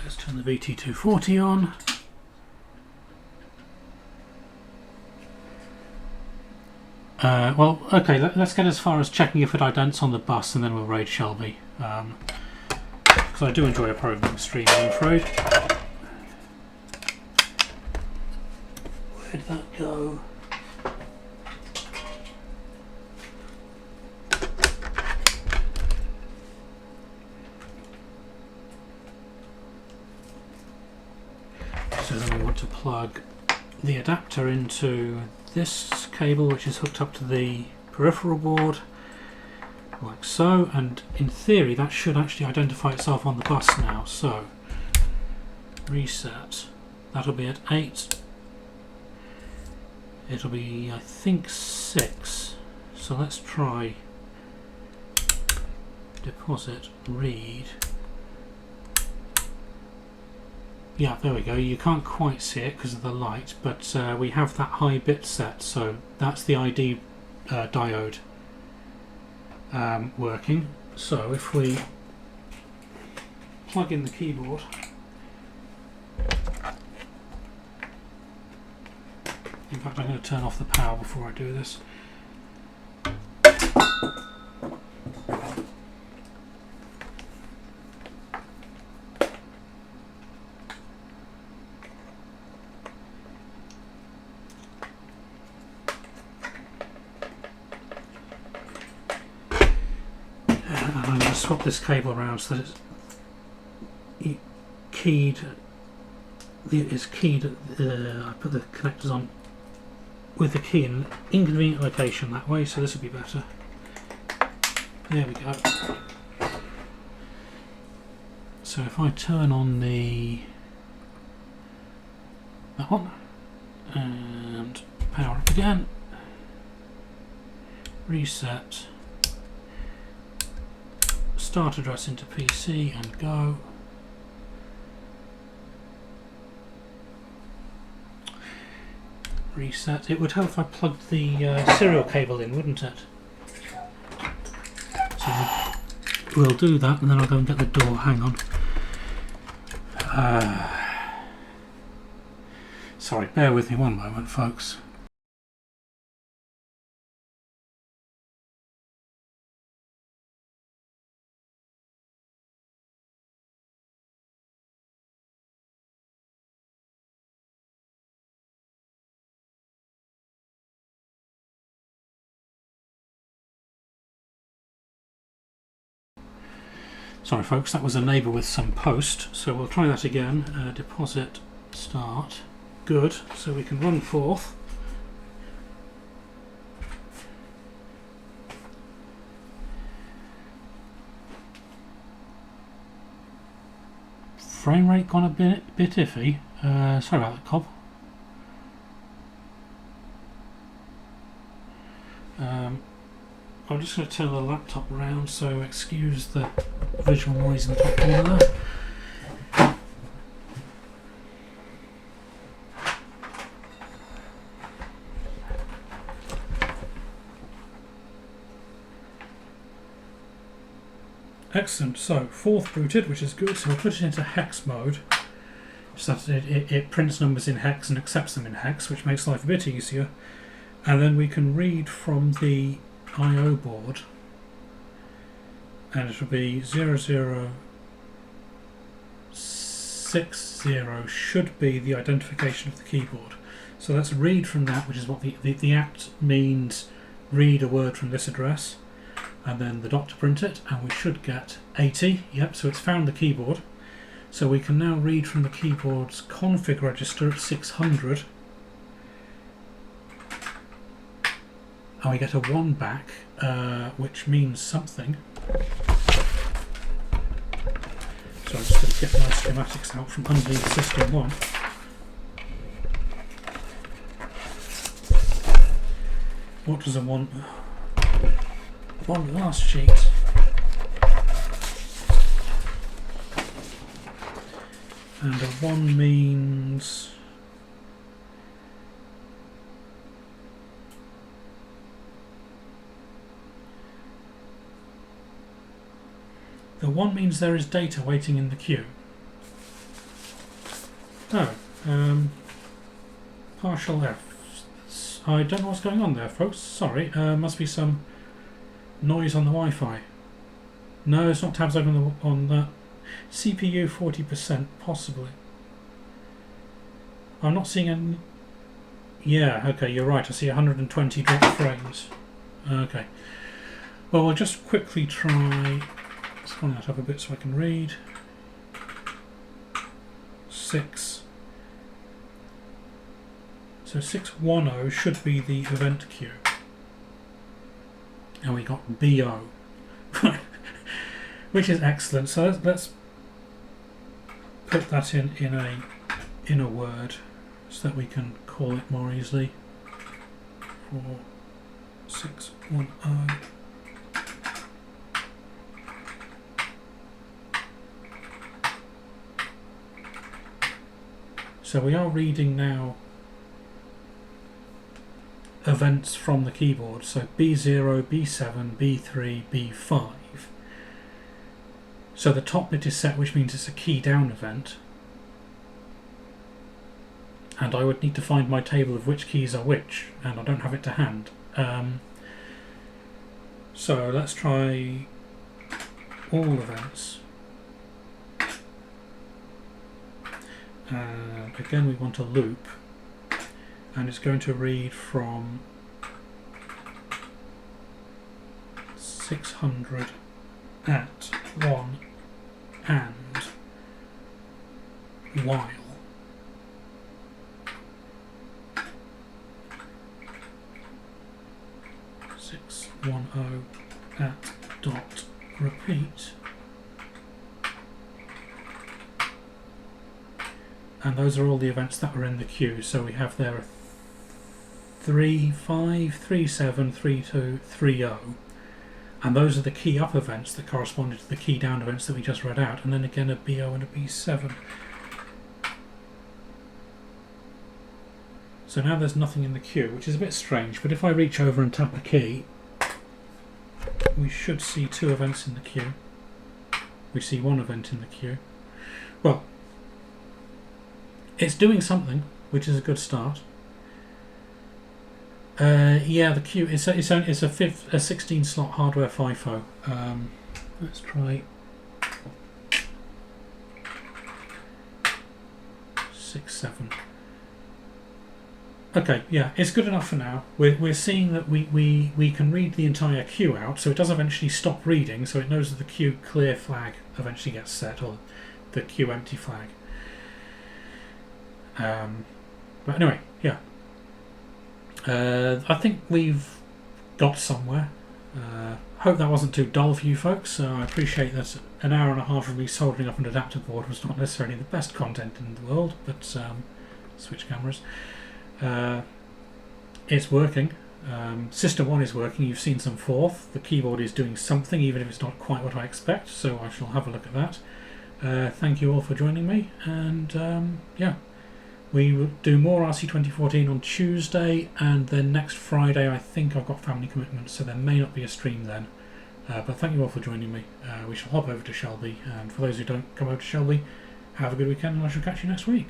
Let's turn the VT240 on. Well, okay, let's get as far as checking if it idents on the bus and then we'll raid Shelby. Because I do enjoy a programming stream, I'm afraid. Where'd that go? So then we want to plug the adapter into this cable, which is hooked up to the peripheral board, like so, and in theory that should actually identify itself on the bus now. So reset, that'll be at 8, it'll be I think 6, so let's try deposit read. Yeah, there we go. You can't quite see it because of the light, but we have that high bit set, so that's the ID diode working. So if we plug in the keyboard, in fact I'm going to turn off the power before I do this. swap this cable around so that it's keyed. It's keyed. I put the connectors on with the key in an inconvenient location that way, so this will be better. There we go. So if I turn on that one and power up again, reset, start address into PC and go. Reset. It would help if I plugged the serial cable in, wouldn't it? So we'll do that, and then I'll go and get the door. Hang on. Sorry, bear with me one moment, folks. Sorry folks, that was a neighbour with some post, so we'll try that again. Deposit, start, good, so we can run forth. Frame rate gone a bit iffy, sorry about that, Cobb. I'm just going to turn the laptop around, so excuse the visual noise in the top corner there. Excellent, so fourth booted, which is good, so we'll put it into hex mode so that it prints numbers in hex and accepts them in hex, which makes life a bit easier. And then we can read from the I/O board, and it will be 0060 should be the identification of the keyboard. So let's read from that, which is what the act means, read a word from this address, and then the dot to print it, and we should get 80. Yep, so it's found the keyboard. So we can now read from the keyboard's config register at 600. And we get a 1 back, which means something. So I'm just going to get my schematics out from underneath System 1. What does a 1... One last sheet. And a 1 means... The 1 means there is data waiting in the queue. Oh, partial F. I don't know what's going on there, folks. Sorry, must be some noise on the Wi-Fi. No, it's not tabs open on that. CPU 40%, possibly. I'm not seeing any... Yeah, okay, you're right. I see 120 dropped frames. Okay. Well, we'll just quickly try... Let's find that up a bit so I can read. 6. So 610 should be the event queue. And we got BO. Which is excellent. So let's put that in a word so that we can call it more easily. 4610. So we are reading now events from the keyboard, so B0, B7, B3, B5. So the top bit is set, which means it's a key down event. And I would need to find my table of which keys are which, and I don't have it to hand. So let's try all events. Again, we want a loop, and it's going to read from 600 at 1 and while 610 at dot repeat, and those are all the events that were in the queue. So we have there 3.5, 3.7, 3.2, 3.0, and those are the key up events that corresponded to the key down events that we just read out, and then again a B0 and a B7. So now there's nothing in the queue, which is a bit strange, but if I reach over and tap a key, we should see 2 events in the queue. We see 1 event in the queue. Well, it's doing something, which is a good start. Yeah, the queue it's a 16 slot hardware FIFO. Let's try 6.7. Okay, yeah, it's good enough for now. We're seeing that we can read the entire queue out, so it does eventually stop reading, so it knows that the queue clear flag eventually gets set, or the queue empty flag. But anyway, yeah. I think we've got somewhere. Hope that wasn't too dull for you folks. I appreciate that an hour and a half of me soldering up an adapter board was not necessarily the best content in the world, but switch cameras. It's working. System 1 is working. You've seen some forth. The keyboard is doing something, even if it's not quite what I expect, so I shall have a look at that. Thank you all for joining me, and yeah. We will do more RC 2014 on Tuesday, and then next Friday I think I've got family commitments, so there may not be a stream then. But thank you all for joining me. We shall hop over to Shelby, and for those who don't come over to Shelby, have a good weekend, and I shall catch you next week.